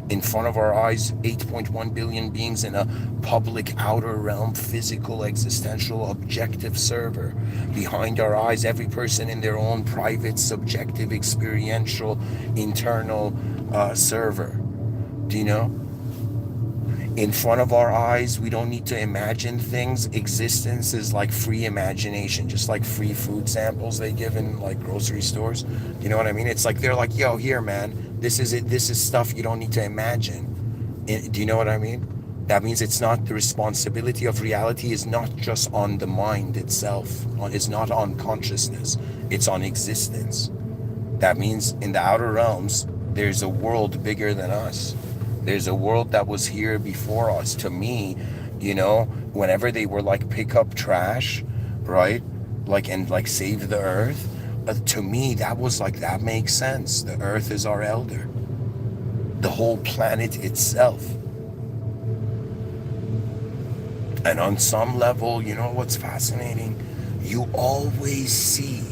In front of our eyes, 8.1 billion beings in a public outer realm, physical, existential, objective server. Behind our eyes, every person in their own private, subjective, experiential, internal server. Do you know? In front of our eyes, we don't need to imagine things. Existence is like free imagination, just like free food samples they give in like grocery stores. You know what I mean? It's like they're like, yo, here, man, this is it. This is stuff you don't need to imagine. Do you know what I mean? That means it's not, the responsibility of reality is not just on the mind itself. It's not on consciousness. It's on existence. That means in the outer realms, there's a world bigger than us. There's a world that was here before us. To me, you know, whenever they were like pick up trash, right? Like, and like save the earth. To me, that was like, that makes sense. The earth is our elder. The whole planet itself. And on some level, you know what's fascinating? You always see,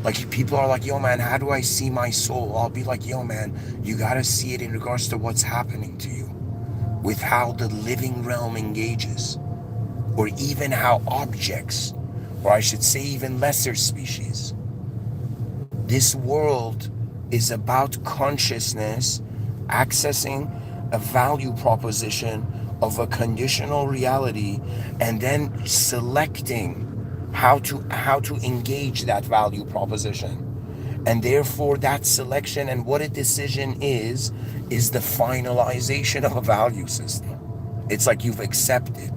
like, people are like, yo, man, how do I see my soul? I'll be like, yo, man, you got to see it in regards to what's happening to you, with how the living realm engages, or even how objects, or I should say even lesser species. This world is about consciousness accessing a value proposition of a conditional reality and then selecting how to engage that value proposition. And therefore that selection and what a decision is the finalization of a value system. It's like you've accepted.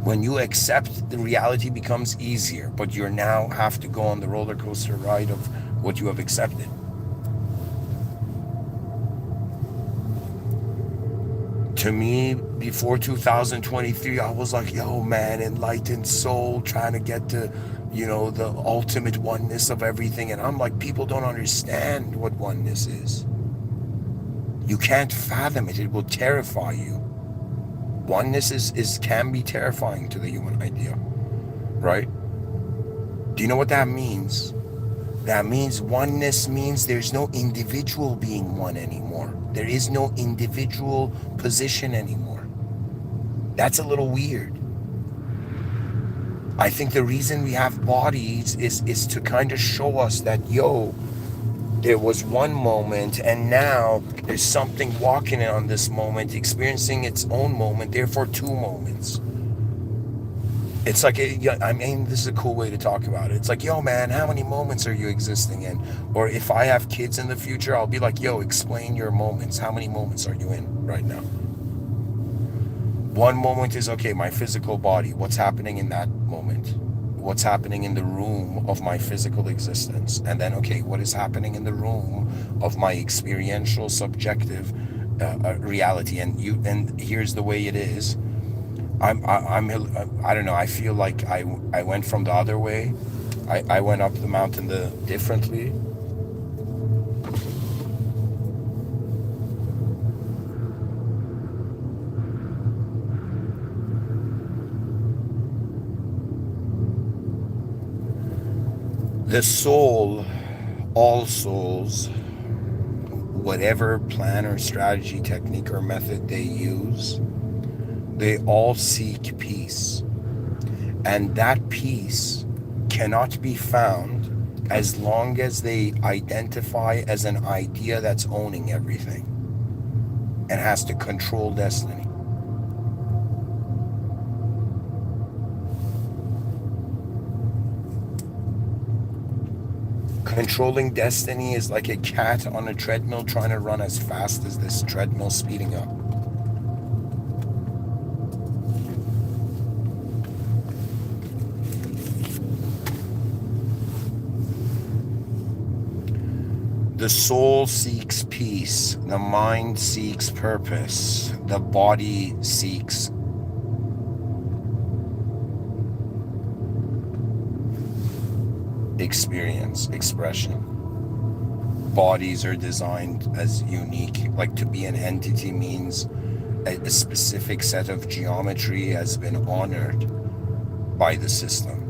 When you accept, the reality becomes easier, but you now have to go on the roller coaster ride of what you have accepted. To me, before 2023, I was like, yo, man, enlightened soul, trying to get to, you know, the ultimate oneness of everything. And I'm like, people don't understand what oneness is. You can't fathom it. It will terrify you. Oneness can be terrifying to the human idea, right? Do you know what that means? That means oneness means there's no individual being one anymore. There is no individual position anymore. That's a little weird. I think the reason we have bodies is to kind of show us that, yo, there was one moment and now there's something walking on this moment, experiencing its own moment, therefore two moments. It's like, I mean, this is a cool way to talk about it. It's like, yo, man, how many moments are you existing in? Or if I have kids in the future, I'll be like, yo, explain your moments. How many moments are you in right now? One moment is, okay, my physical body. What's happening in that moment? What's happening in the room of my physical existence? And then, okay, what is happening in the room of my experiential, subjective reality? And here's the way it is. I don't know. I feel like I went from the other way. I went up the mountain differently. The soul, all souls, whatever plan or strategy, technique or method they use, they all seek peace. And that peace cannot be found as long as they identify as an idea that's owning everything and has to control destiny. Controlling destiny is like a cat on a treadmill trying to run as fast as this treadmill speeding up. The soul seeks peace, the mind seeks purpose, the body seeks experience, expression. Bodies are designed as unique, like to be an entity means a specific set of geometry has been honored by the system.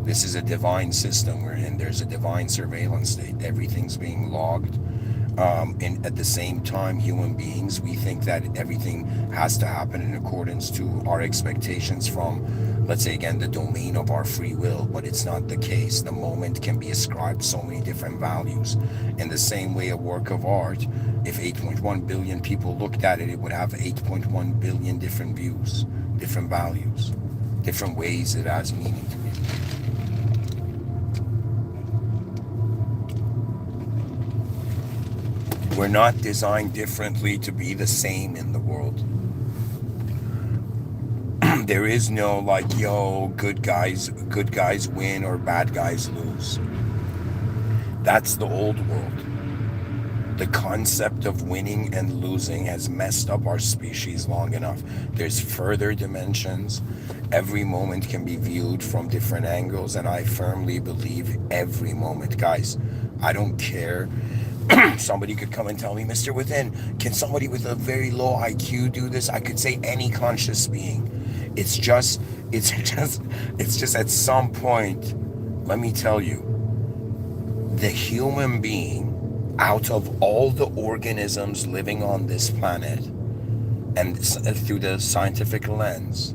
This is a divine system we're in. There's a divine surveillance state. Everything's being logged. And at the same time, human beings, we think that everything has to happen in accordance to our expectations from, let's say again, the domain of our free will, but it's not the case. The moment can be ascribed so many different values. In the same way, a work of art, if 8.1 billion people looked at it, it would have 8.1 billion different views, different values, different ways it has meaning to me. We're not designed differently to be the same in the world. There is no like, yo, good guys win or bad guys lose. That's the old world. The concept of winning and losing has messed up our species long enough. There's further dimensions. Every moment can be viewed from different angles, and I firmly believe every moment, guys, I don't care. Somebody could come and tell me, Mr. Within, can somebody with a very low IQ do this? I could say any conscious being. It's just at some point, let me tell you, the human being, out of all the organisms living on this planet, and through the scientific lens,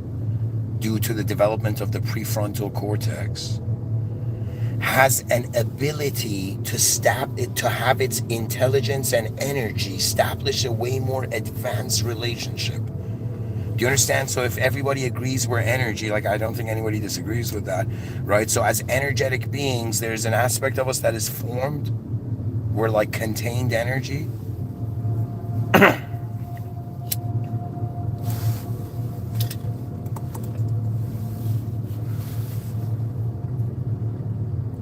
due to the development of the prefrontal cortex, has an ability to have its intelligence and energy establish a way more advanced relationship. Do you understand? So if everybody agrees we're energy, like I don't think anybody disagrees with that, right? So as energetic beings, there's an aspect of us that is formed. We're like contained energy.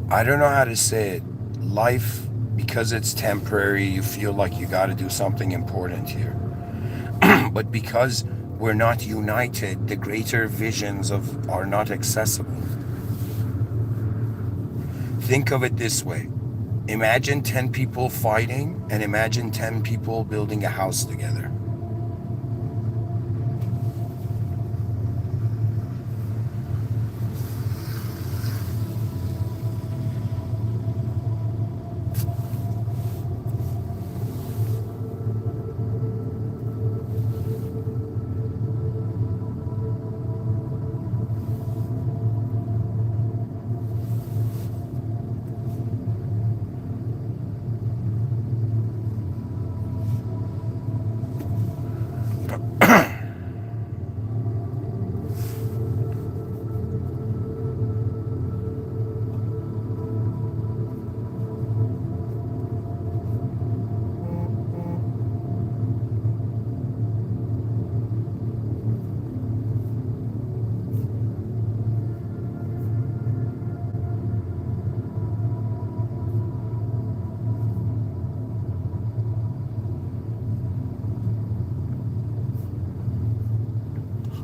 I don't know how to say it. Life, because it's temporary, you feel like you got to do something important here. But because we're not united, the greater visions are not accessible. Think of it this way. Imagine 10 people fighting and imagine 10 people building a house together.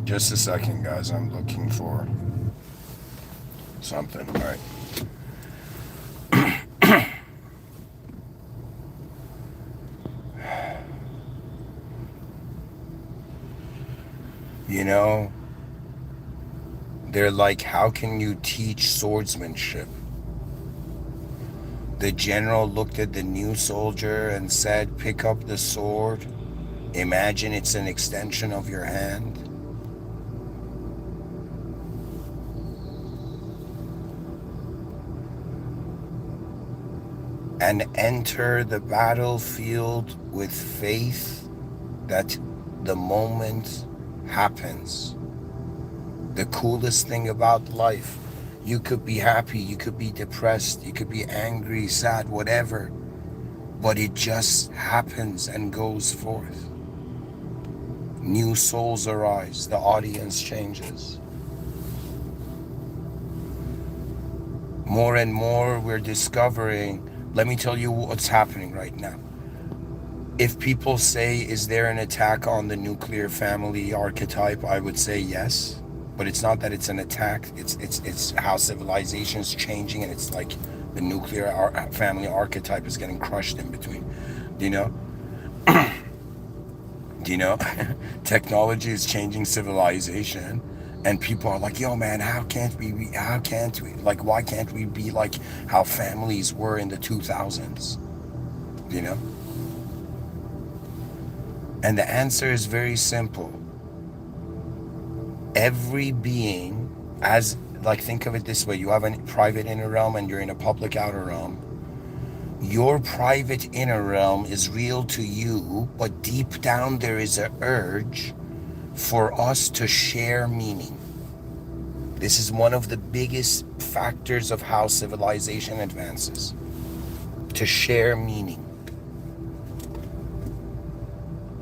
Just a second, guys. I'm looking for something. All right. You know, they're like, how can you teach swordsmanship? The general looked at the new soldier and said, pick up the sword. Imagine it's an extension of your hand. and enter the battlefield with faith that the moment happens. The coolest thing about life, you could be happy, you could be depressed, you could be angry, sad, whatever, but it just happens and goes forth. New souls arise, the audience changes. More and more we're discovering, let me tell you what's happening right now. If people say, is there an attack on the nuclear family archetype? I would say yes, but it's not that it's an attack. It's how civilization's changing, and it's like the nuclear family archetype is getting crushed in between. Do you know? Do you know? Technology is changing civilization, and people are like, yo man, how can't we, like, why can't we be like how families were in the 2000s? Do you know? And the answer is very simple. Every being, as, like, think of it this way, you have a private inner realm and you're in a public outer realm. Your private inner realm is real to you, but deep down there is an urge for us to share meaning. This is one of the biggest factors of how civilization advances. To share meaning.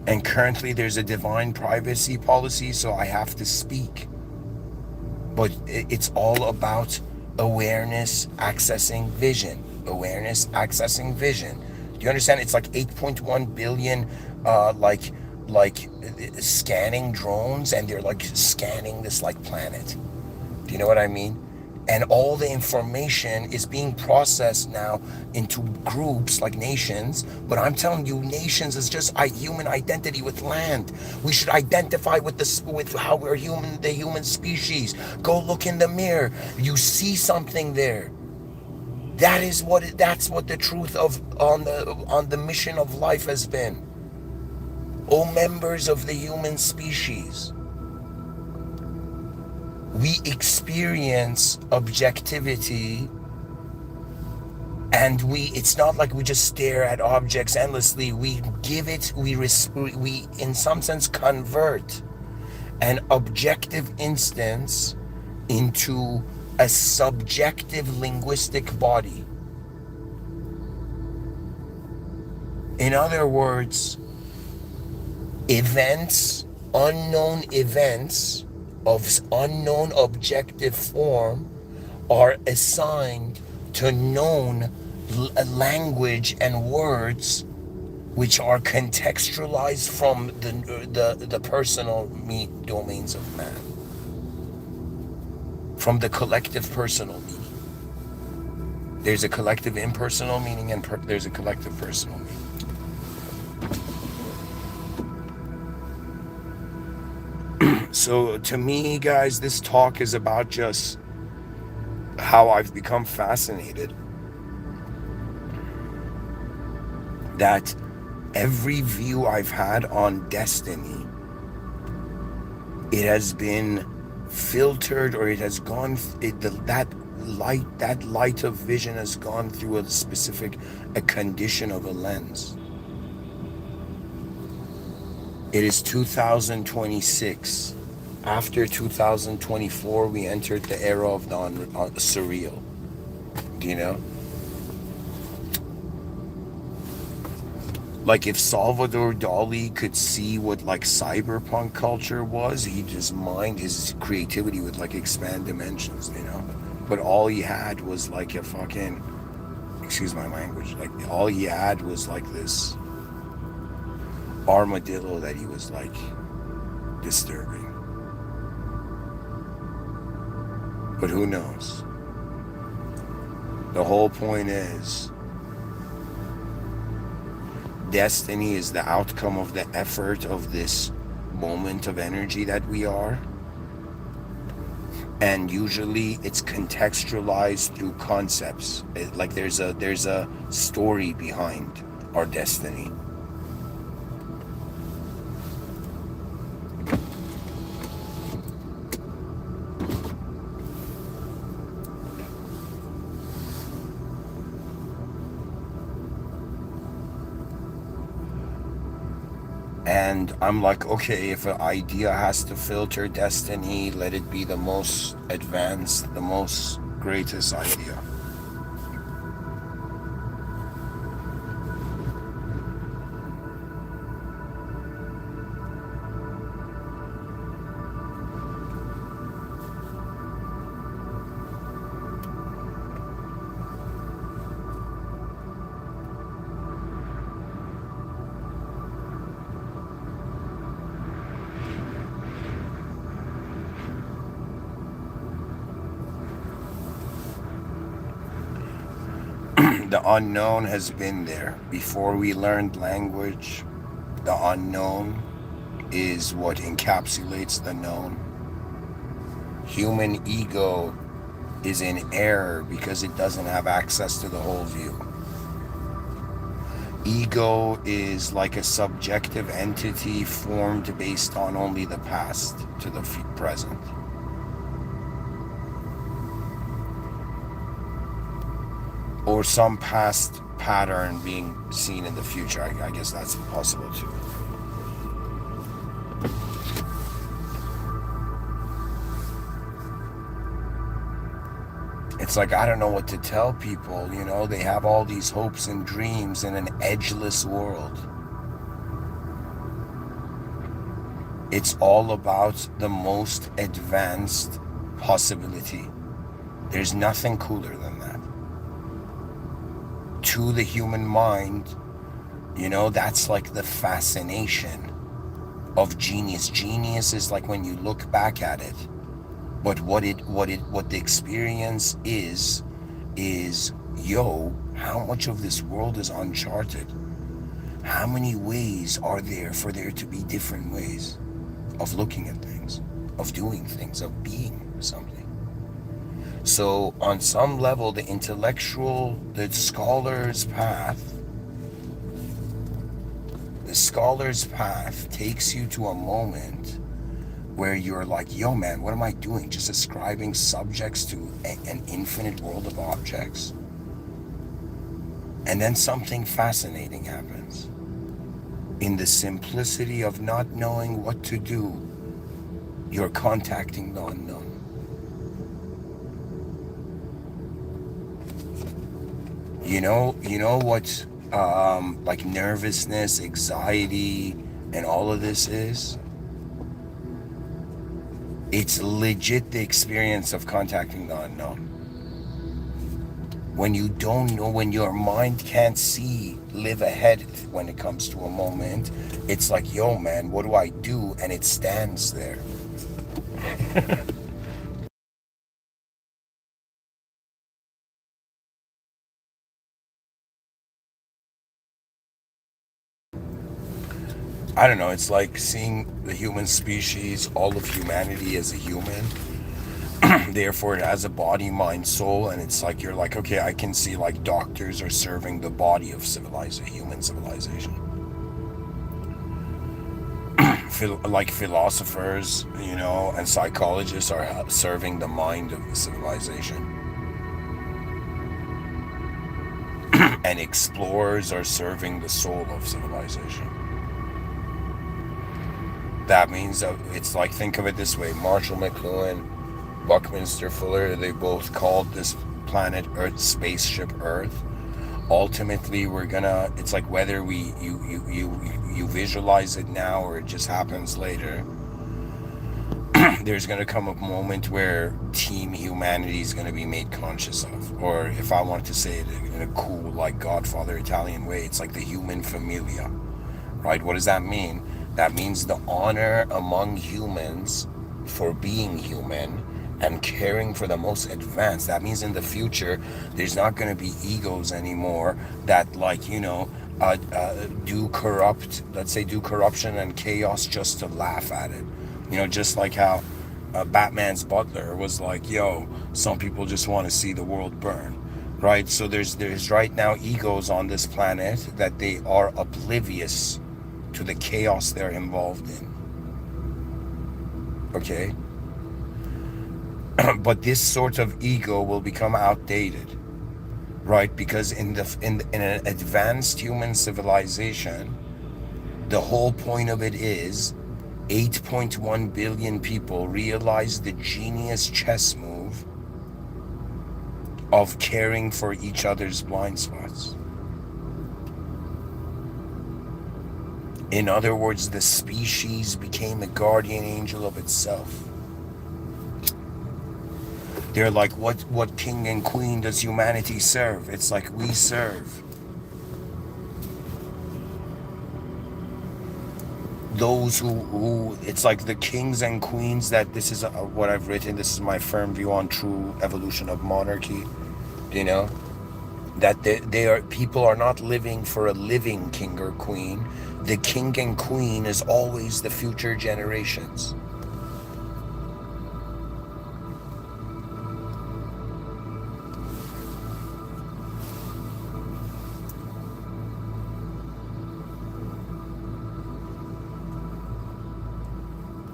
And currently there's a divine privacy policy, so I have to speak. But it's all about awareness accessing vision. Awareness accessing vision. Do you understand? It's like 8.1 billion like scanning drones, and they're like scanning this like planet. Do you know what I mean? And all the information is being processed now into groups like nations. But I'm telling you, nations is just a human identity with land. We should identify with how we're human, the human species. Go look in the mirror. You see something there. That's what the truth of on the mission of life has been. O members of the human species. We experience objectivity, and it's not like we just stare at objects endlessly. We give it, we in some sense convert an objective instance into a subjective linguistic body. In other words, unknown events of unknown objective form are assigned to known language and words, which are contextualized from the personal domains of man, from the collective personal meaning. There's a collective impersonal meaning, and there's a collective personal meaning. So to me, guys, this talk is about just how I've become fascinated that every view I've had on destiny, it has been filtered, or it has gone, that light of vision has gone through a condition of a lens. It is 2026. After 2024, we entered the era of the surreal. Do you know? Like, if Salvador Dali could see what like cyberpunk culture was, his creativity would like expand dimensions, you know? But all he had was like a fucking, excuse my language, like all he had was like this armadillo that he was like disturbing. But who knows? The whole point is, destiny is the outcome of the effort of this moment of energy that we are. And usually it's contextualized through concepts. Like there's a story behind our destiny. And I'm like, okay, if an idea has to filter destiny, let it be the most advanced, the most greatest idea. The unknown has been there. Before we learned language, the unknown is what encapsulates the known. Human ego is in error because it doesn't have access to the whole view. Ego is like a subjective entity formed based on only the past to the present. Or some past pattern being seen in the future. I guess that's possible too. It's like, I don't know what to tell people, you know, they have all these hopes and dreams in an edgeless world. It's all about the most advanced possibility. There's nothing cooler than that. To the human mind, you know, that's like the fascination of genius. Genius is like when you look back at it. But what the experience is yo, how much of this world is uncharted? How many ways are there for there to be different ways of looking at things, of doing things, of being something? So on some level, the intellectual, the scholar's path takes you to a moment where you're like, yo man, what am I doing? Just ascribing subjects to an infinite world of objects? And then something fascinating happens. In the simplicity of not knowing what to do, you're contacting the unknown. You know what like nervousness, anxiety, and all of this is? It's legit the experience of contacting the unknown. When you don't know, when your mind can't see, live ahead when it comes to a moment, it's like, yo man, what do I do? And it stands there. I don't know, it's like seeing the human species, all of humanity as a human. Therefore, it has a body, mind, soul, and it's like you're like, okay, I can see like doctors are serving the body of civilization, human civilization. Like philosophers, you know, and psychologists are serving the mind of the civilization, and explorers are serving the soul of civilization. That means it's like, think of it this way: Marshall McLuhan, Buckminster Fuller, they both called this planet Earth spaceship Earth. Ultimately, we're gonna, it's like whether you visualize it now or it just happens later, there's gonna come a moment where team humanity is gonna be made conscious of. Or if I want to say it in a cool, like Godfather Italian way, it's like the human familia, right? What does that mean? That means the honor among humans for being human and caring for the most advanced. That means in the future, there's not going to be egos anymore that, like, you know, do corruption and chaos just to laugh at it. You know, just like how Batman's butler was like, yo, some people just want to see the world burn. Right? So there's right now egos on this planet that they are oblivious to the chaos they're involved in. Okay? But this sort of ego will become outdated, right? Because in an advanced human civilization, The whole point of it is 8.1 billion people realize the genius chess move of caring for each other's blind spots. In other words, the species became a guardian angel of itself. They're like, what king and queen does humanity serve? It's like, we serve those who it's like the kings and queens that this is what I've written. This is my firm view on true evolution of monarchy. You know, that they are, people are not living for a living king or queen. The king and queen is always the future generations.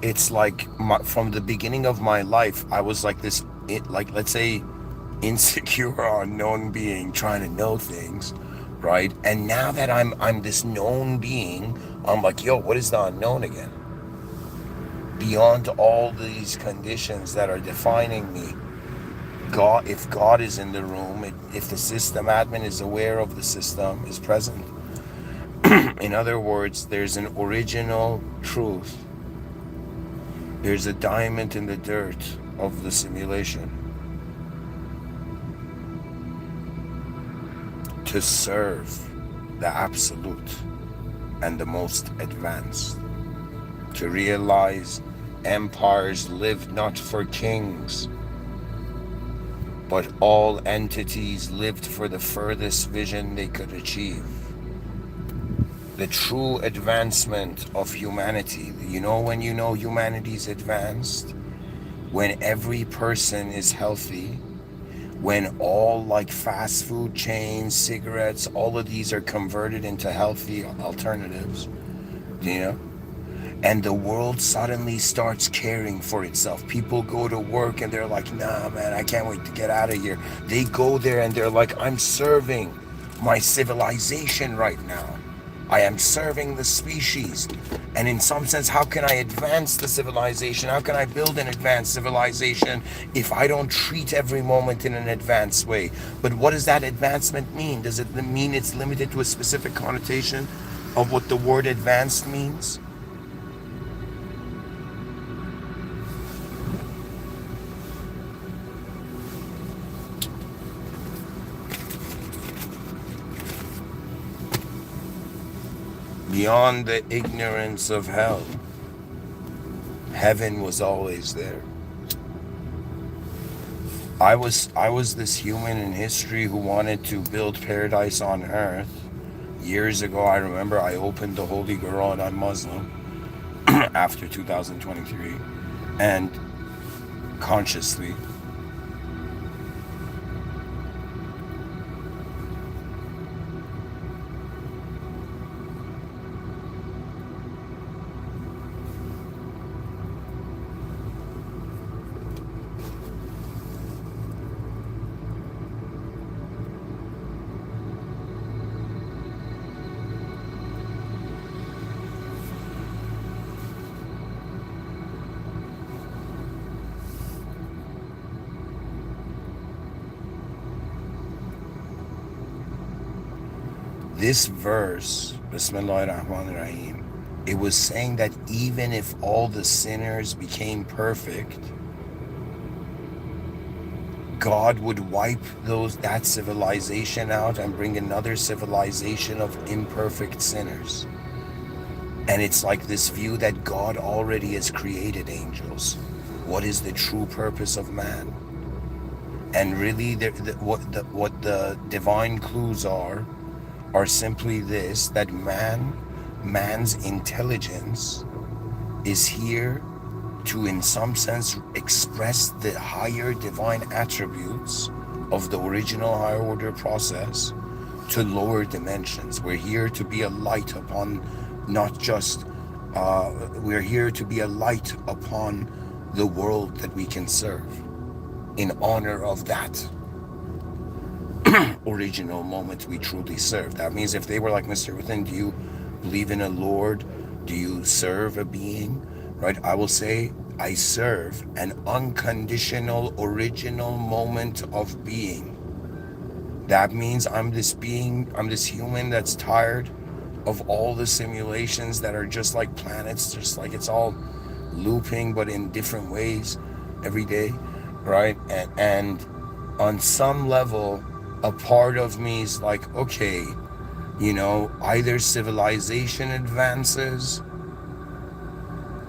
It's like from the beginning of my life, I was like this, like, let's say, insecure, unknown being trying to know things, right? And now that I'm this known being, I'm like, yo, what is the unknown again? Beyond all these conditions that are defining me, God, if God is in the room, if the system admin is aware of the system, is present. In other words, there's an original truth. There's a diamond in the dirt of the simulation to serve the absolute and the most advanced, to realize empires lived not for kings, but all entities lived for the furthest vision they could achieve. The true advancement of humanity. You know when you know humanity's advanced? When every person is healthy, when all like fast food chains, cigarettes, all of these are converted into healthy alternatives, you know? And the world suddenly starts caring for itself. People go to work and they're like, nah, man, I can't wait to get out of here. They go there and they're like, I'm serving my civilization right now. I am serving the species. And in some sense, how can I advance the civilization? How can I build an advanced civilization if I don't treat every moment in an advanced way? But what does that advancement mean? Does it mean it's limited to a specific connotation of what the word advanced means? Beyond the ignorance of hell, heaven was always there. I was this human in history who wanted to build paradise on earth. Years ago, I remember I opened the Holy Quran. I'm Muslim after 2023, and consciously this verse, Bismillahir Rahmanir Rahim, it was saying that even if all the sinners became perfect, God would wipe that civilization out and bring another civilization of imperfect sinners. And it's like this view that God already has created angels. What is the true purpose of man? And really, what the divine clues are simply this, that man's intelligence is here to, in some sense, express the higher divine attributes of the original higher order process to lower dimensions. We're here to be a light upon not just, we're here to be a light upon the world that we can serve in honor of that original moment we truly serve. That means if they were like Mr. Within, do you believe in a Lord? Do you serve a being? Right? I will say, I serve an unconditional, original moment of being. That means I'm this being, I'm this human that's tired of all the simulations that are just like planets, just like it's all looping, but in different ways every day, right? And on some level, a part of me is like, okay, either civilization advances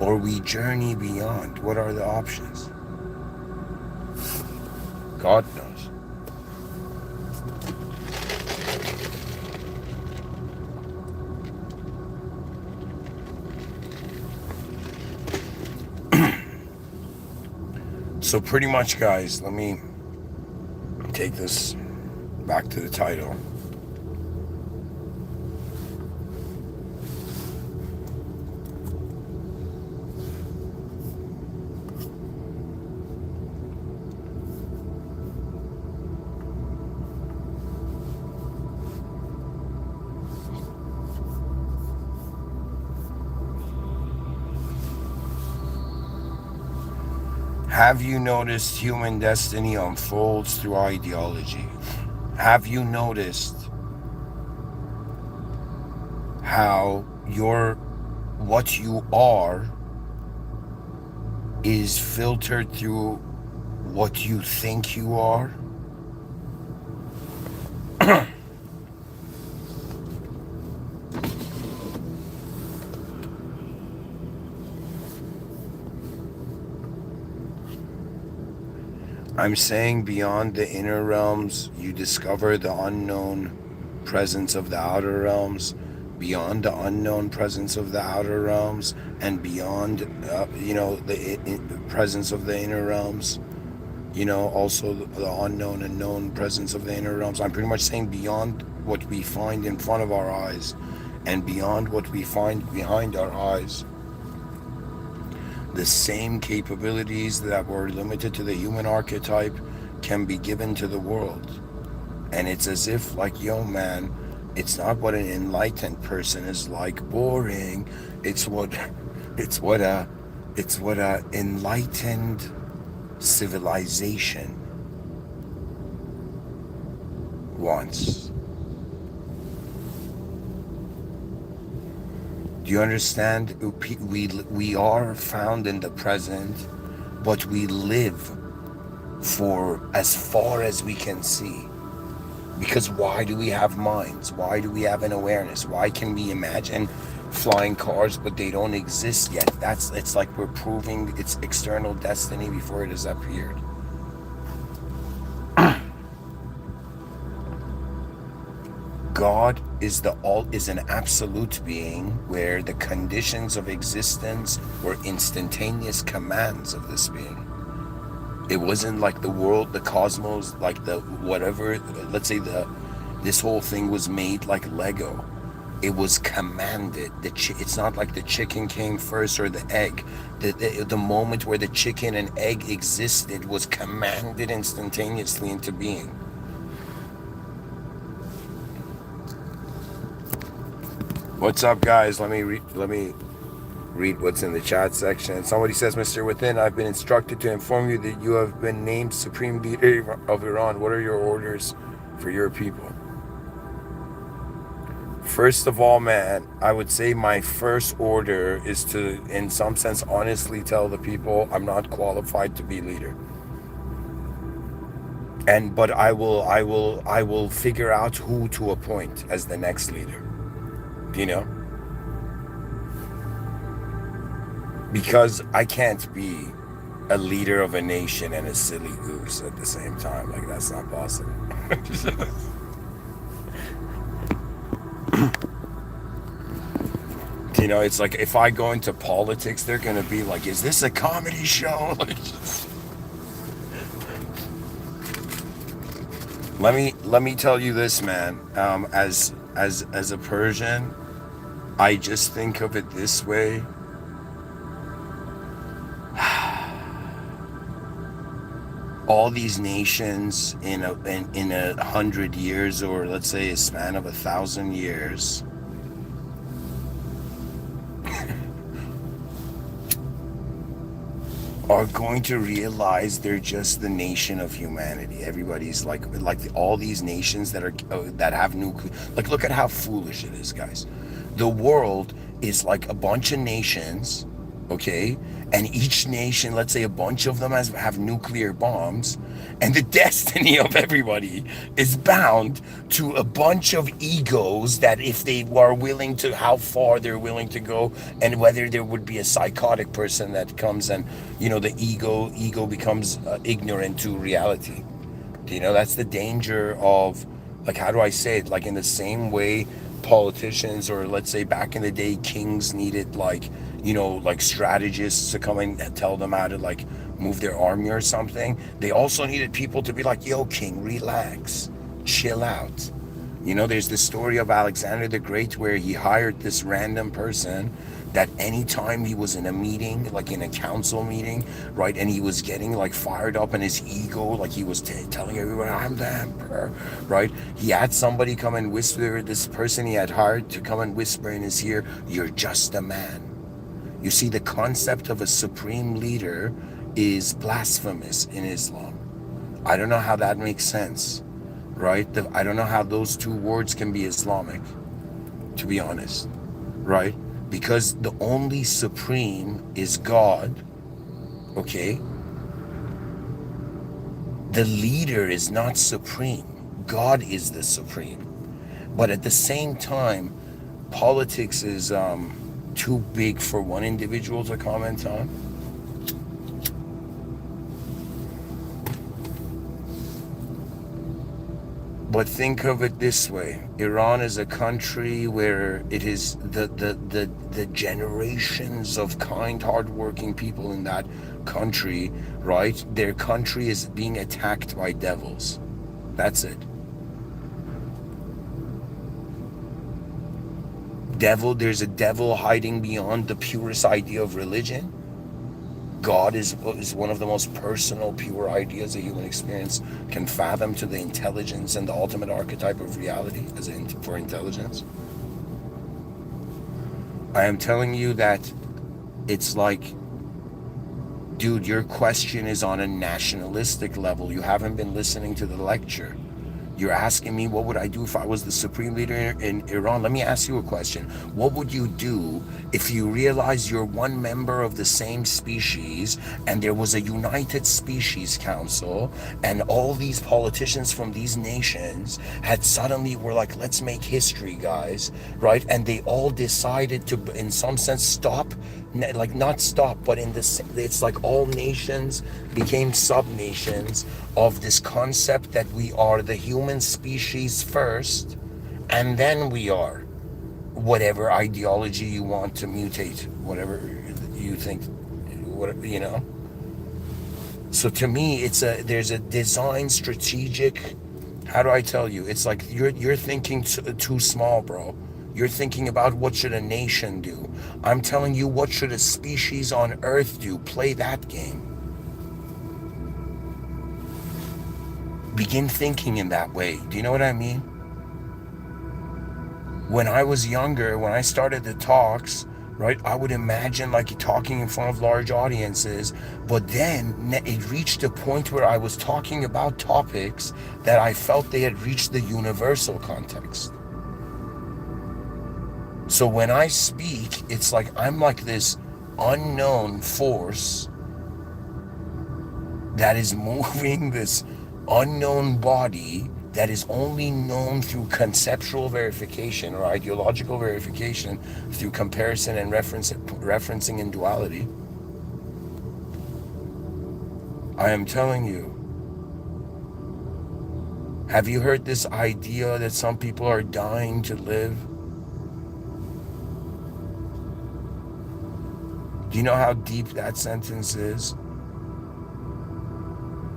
or we journey beyond. What are the options? God knows. So pretty much, guys, let me take this back to the title. Have you noticed human destiny unfolds through ideology? Have you noticed how what you are is filtered through what you think you are? I'm saying beyond the inner realms, you discover the unknown presence of the outer realms, beyond the unknown presence of the outer realms, and beyond, the presence of the inner realms, also the unknown and known presence of the inner realms. I'm pretty much saying beyond what we find in front of our eyes and beyond what we find behind our eyes. The same capabilities that were limited to the human archetype can be given to the world. And it's as if, like, yo, man, it's not what an enlightened person is like, boring. It's what a enlightened civilization wants. Do you understand? We are found in the present, but we live for as far as we can see. Because why do we have minds? Why do we have an awareness? Why can we imagine flying cars, but they don't exist yet? It's like we're proving its external destiny before it has appeared. God is an absolute being where the conditions of existence were instantaneous commands of this being. It wasn't like the world, the cosmos, like the whatever. Let's say this whole thing was made like Lego. It was commanded. It's not like the chicken came first or the egg. The moment where the chicken and egg existed was commanded instantaneously into being. What's up, guys? Let me read what's in the chat section. Somebody says, Mr. Within, I've been instructed to inform you that you have been named Supreme Leader of Iran. What are your orders for your people? First of all, man, I would say my first order is to, in some sense, honestly tell the people I'm not qualified to be leader. But I will figure out who to appoint as the next leader. Because I can't be a leader of a nation and a silly goose at the same time. Like, that's not possible. It's like if I go into politics, they're gonna be like, is this a comedy show? Let me tell you this, man. As a Persian, I just think of it this way. All these nations in a 100 years, or let's say a span of 1,000 years, are going to realize they're just the nation of humanity. Everybody's like all these nations that are that have nuclear. Like, look at how foolish it is, guys. The world is like a bunch of nations, okay, and each nation, let's say a bunch of them have nuclear bombs, and the destiny of everybody is bound to a bunch of egos that if they are willing to, how far they're willing to go, and whether there would be a psychotic person that comes and, the ego becomes ignorant to reality. That's the danger of, like, how do I say it? Like, in the same way politicians, or let's say back in the day, kings needed, like, like strategists to come and tell them how to, like, move their army or something. They also needed people to be like, yo, king, relax, chill out. There's the story of Alexander the Great where he hired this random person that anytime he was in a meeting, like in a council meeting, right, and he was getting like fired up in his ego, like he was telling everyone, I'm the emperor, right? He had somebody come and whisper, this person he had hired to come and whisper in his ear, you're just a man. You see, the concept of a supreme leader is blasphemous in Islam. I don't know how that makes sense, right? I don't know how those two words can be Islamic, to be honest, right? Because the only supreme is God, okay? The leader is not supreme. God is the supreme. But at the same time, politics is too big for one individual to comment on. But think of it this way. Iran is a country where it is the generations of kind, hardworking people in that country, right? Their country is being attacked by devils. That's it. There's a devil hiding beyond the purest idea of religion. God is one of the most personal, pure ideas a human experience can fathom, to the intelligence and the ultimate archetype of reality for intelligence. I am telling you that it's like, dude, your question is on a nationalistic level. You haven't been listening to the lecture. You're asking me, what would I do if I was the supreme leader in Iran? Let me ask you a question. What would you do if you realize you're one member of the same species and there was a United Species Council and all these politicians from these nations had suddenly were like, let's make history, guys, right? And they all decided to, in some sense, stop, like not stop, but in this, it's like all nations became sub-nations of this concept that we are the human species first, and then we are whatever ideology you want to mutate, whatever you think, So to me, there's a design strategic, how do I tell you? It's like you're thinking too small, bro. You're thinking about what should a nation do. I'm telling you, what should a species on Earth do? Play that game. Begin thinking in that way. Do you know what I mean? When I was younger, when I started the talks, right, I would imagine like talking in front of large audiences, but then it reached a point where I was talking about topics that I felt they had reached the universal context. So when I speak, it's like I'm like this unknown force that is moving this unknown body that is only known through conceptual verification or ideological verification, through comparison and referencing in duality. I am telling you, have you heard this idea that some people are dying to live? Do you know how deep that sentence is?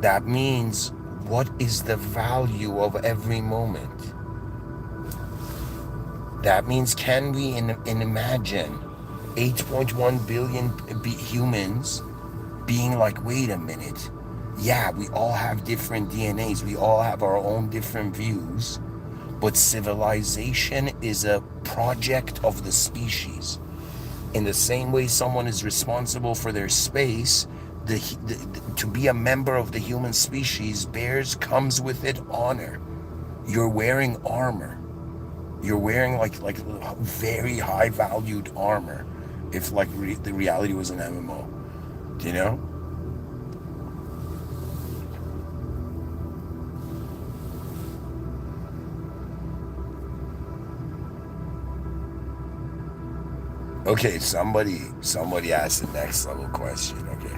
That means, what is the value of every moment? That means, can we imagine 8.1 billion humans being like, wait a minute, yeah, we all have different DNAs, we all have our own different views, but civilization is a project of the species. In the same way someone is responsible for their space, to be a member of the human species comes with it honor. You're wearing armor. You're wearing like very high valued armor. If like the reality was an MMO, do you know? Okay, somebody asked the next level question. Okay.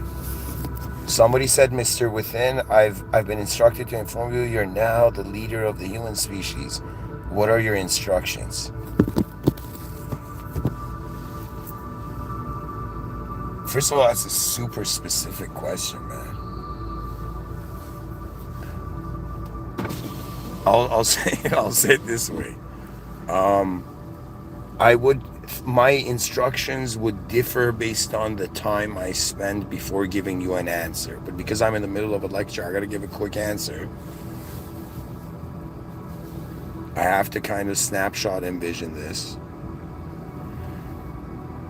Somebody said, Mr. Within, I've been instructed to inform you you're now the leader of the human species. What are your instructions? First of all, that's a super specific question, man. I'll say I'll say it this way. I would my instructions would differ based on the time I spend before giving you an answer. But because I'm in the middle of a lecture, I got to give a quick answer. I have to kind of snapshot envision this.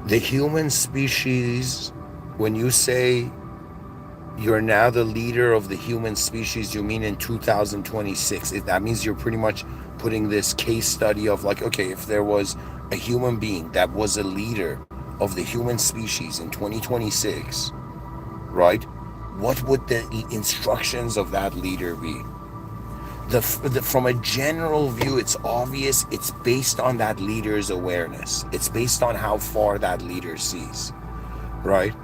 The human species, when you say you're now the leader of the human species, you mean in 2026. That means you're pretty much putting this case study of like, okay, if there was a human being that was a leader of the human species in 2026, right? What would the instructions of that leader be? From a general view, it's obvious. It's based on that leader's awareness. It's based on how far that leader sees, right?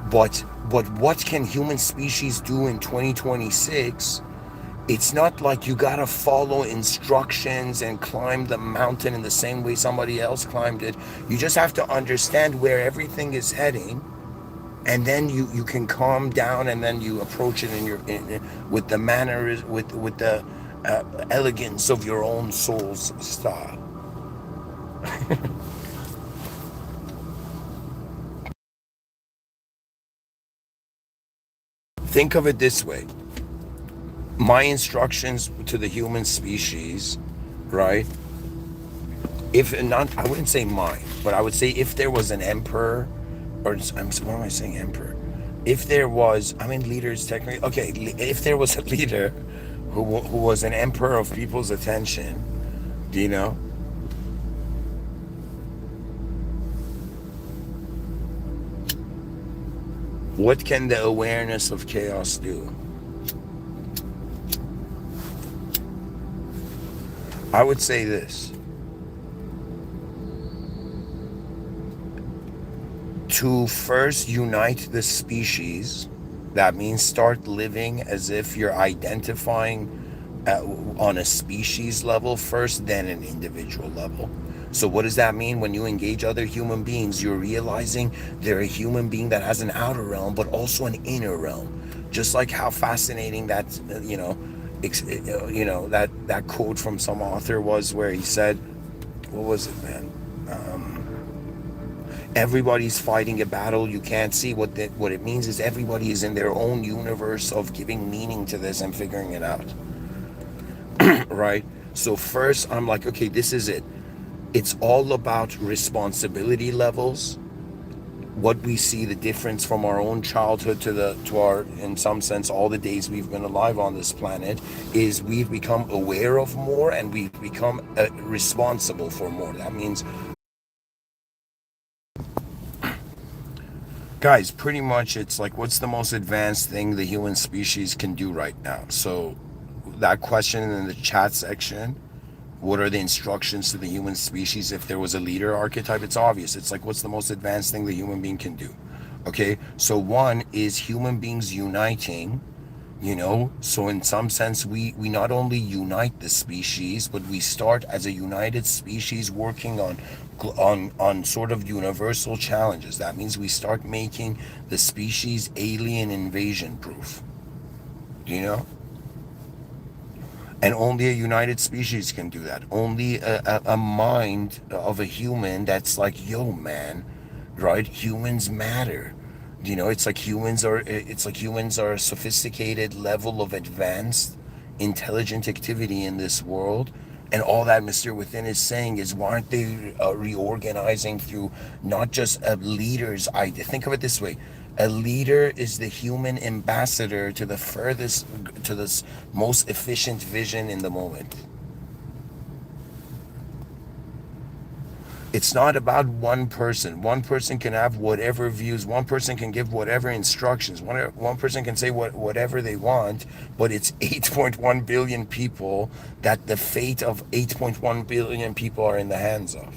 But what can human species do in 2026? It's not like you gotta follow instructions and climb the mountain in the same way somebody else climbed it. You just have to understand where everything is heading, and then you can calm down, and then you approach it with the manner, with the elegance of your own soul's style. Think of it this way. My instructions to the human species, right? If not, I wouldn't say mine, but I would say if there was an emperor, or what am I saying, emperor? If there was, I mean, leaders technically. Okay, if there was a leader who was an emperor of people's attention, do you know? What can the awareness of chaos do? I would say this. To first unite the species, that means start living as if you're identifying on a species level first, then an individual level. So what does that mean? When you engage other human beings, you're realizing they're a human being that has an outer realm, but also an inner realm. Just like how fascinating that, that quote from some author was, where he said, what was it, man? Everybody's fighting a battle you can't see. What it means is everybody is in their own universe of giving meaning to this and figuring it out. Right? So first I'm like, okay, this is it. It's all about responsibility levels. What we see, the difference from our own childhood to our, in some sense, all the days we've been alive on this planet, is we've become aware of more, and we've become responsible for more. That means, guys, pretty much it's like, what's the most advanced thing the human species can do right now? So that question in the chat section, what are the instructions to the human species if there was a leader archetype? It's obvious. It's like, what's the most advanced thing the human being can do? Okay, so one is human beings uniting, so in some sense we not only unite the species, but we start as a united species working on sort of universal challenges. That means we start making the species alien invasion proof, you know and only a united species can do that. Only a mind of a human that's like, yo, man, right? Humans matter. It's like humans are a sophisticated level of advanced intelligent activity in this world. And all that Mr. Within is saying is, why aren't they reorganizing through not just a leader's idea? Think of it this way. A leader is the human ambassador to the furthest, to the most efficient vision in the moment. It's not about one person. One person can have whatever views. One person can give whatever instructions. One person can say whatever they want, but it's 8.1 billion people that the fate of 8.1 billion people are in the hands of.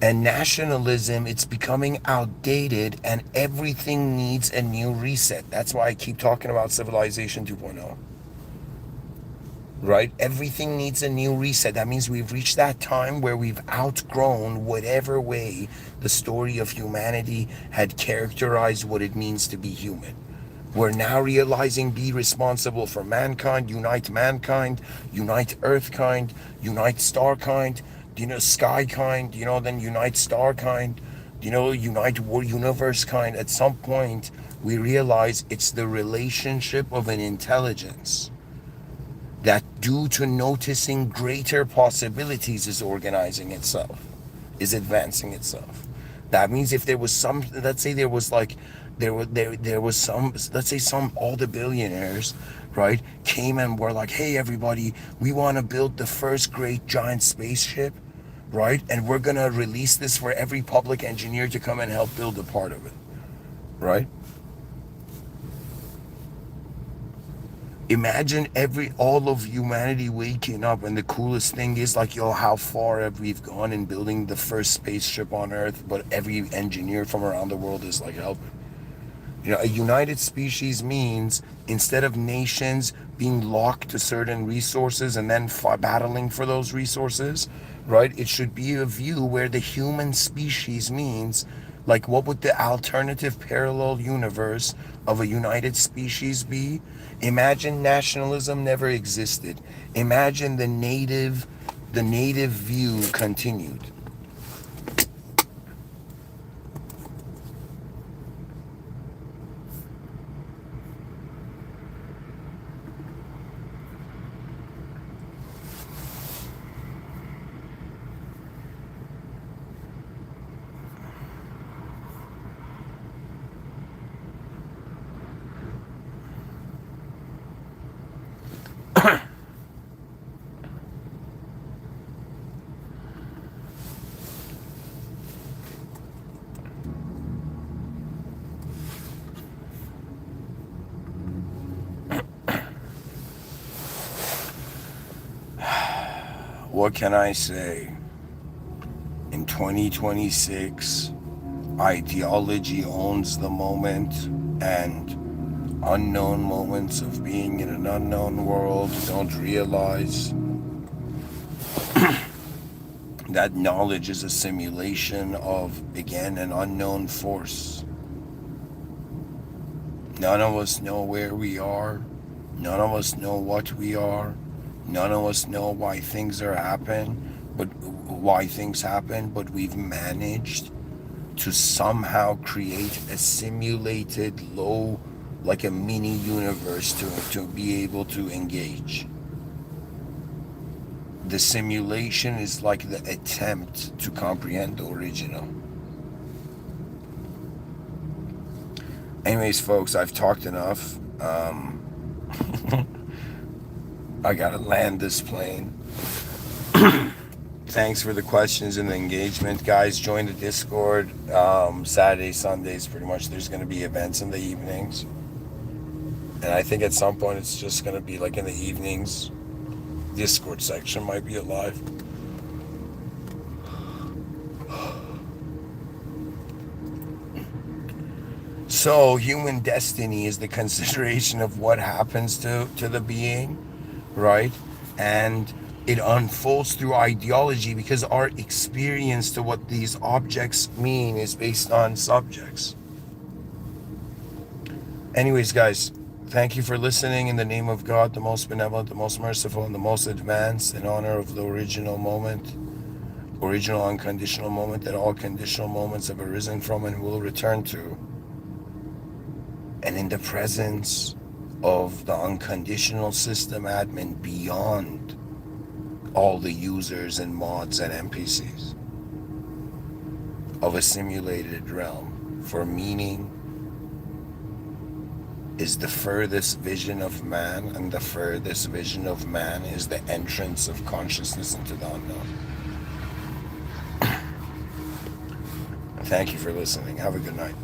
And nationalism, it's becoming outdated, and everything needs a new reset. That's why I keep talking about Civilization 2.0. Right? Everything needs a new reset. That means we've reached that time where we've outgrown whatever way the story of humanity had characterized what it means to be human. We're now realizing, be responsible for mankind, unite earthkind, unite starkind, skykind, then unite starkind, unite universe kind. At some point, we realize it's the relationship of an intelligence that, due to noticing greater possibilities, is organizing itself, is advancing itself. That means if there was some, let's say there was like, there was some, let's say all the billionaires, right, came and were like, hey everybody, we want to build the first great giant spaceship, right, and we're gonna release this for every public engineer to come and help build a part of it, right? Imagine all of humanity waking up, and the coolest thing is like, yo, how far have we gone in building the first spaceship on Earth, but every engineer from around the world is like helping. A united species means, instead of nations being locked to certain resources and then battling for those resources, right? It should be a view where the human species means, like, what would the alternative parallel universe of a united species be? Imagine nationalism never existed. Imagine the native view continued. What can I say? In 2026, ideology owns the moment, and unknown moments of being in an unknown world don't realize that knowledge is a simulation of, again, an unknown force. None of us know where we are. None of us know what we are. None of us know why things happen, but we've managed to somehow create a simulated low, like a mini universe to be able to engage. The simulation is like the attempt to comprehend the original. Anyways, folks, I've talked enough. I gotta land this plane. Thanks for the questions and the engagement, guys. Join the Discord. Saturdays, Sundays, pretty much. There's gonna be events in the evenings, and I think at some point it's just gonna be like in the evenings. Discord section might be alive. So, human destiny is the consideration of what happens to the being, right? And it unfolds through ideology, because our experience to what these objects mean is based on subjects. Anyways, guys, thank you for listening. In the name of God, the most benevolent, the most merciful, and the most advanced, in honor of the original moment, original unconditional moment that all conditional moments have arisen from and will return to. And in the presence of the unconditional system admin beyond all the users and mods and NPCs, of a simulated realm, for meaning is the furthest vision of man, and the furthest vision of man is the entrance of consciousness into the unknown. Thank you for listening. Have a good night.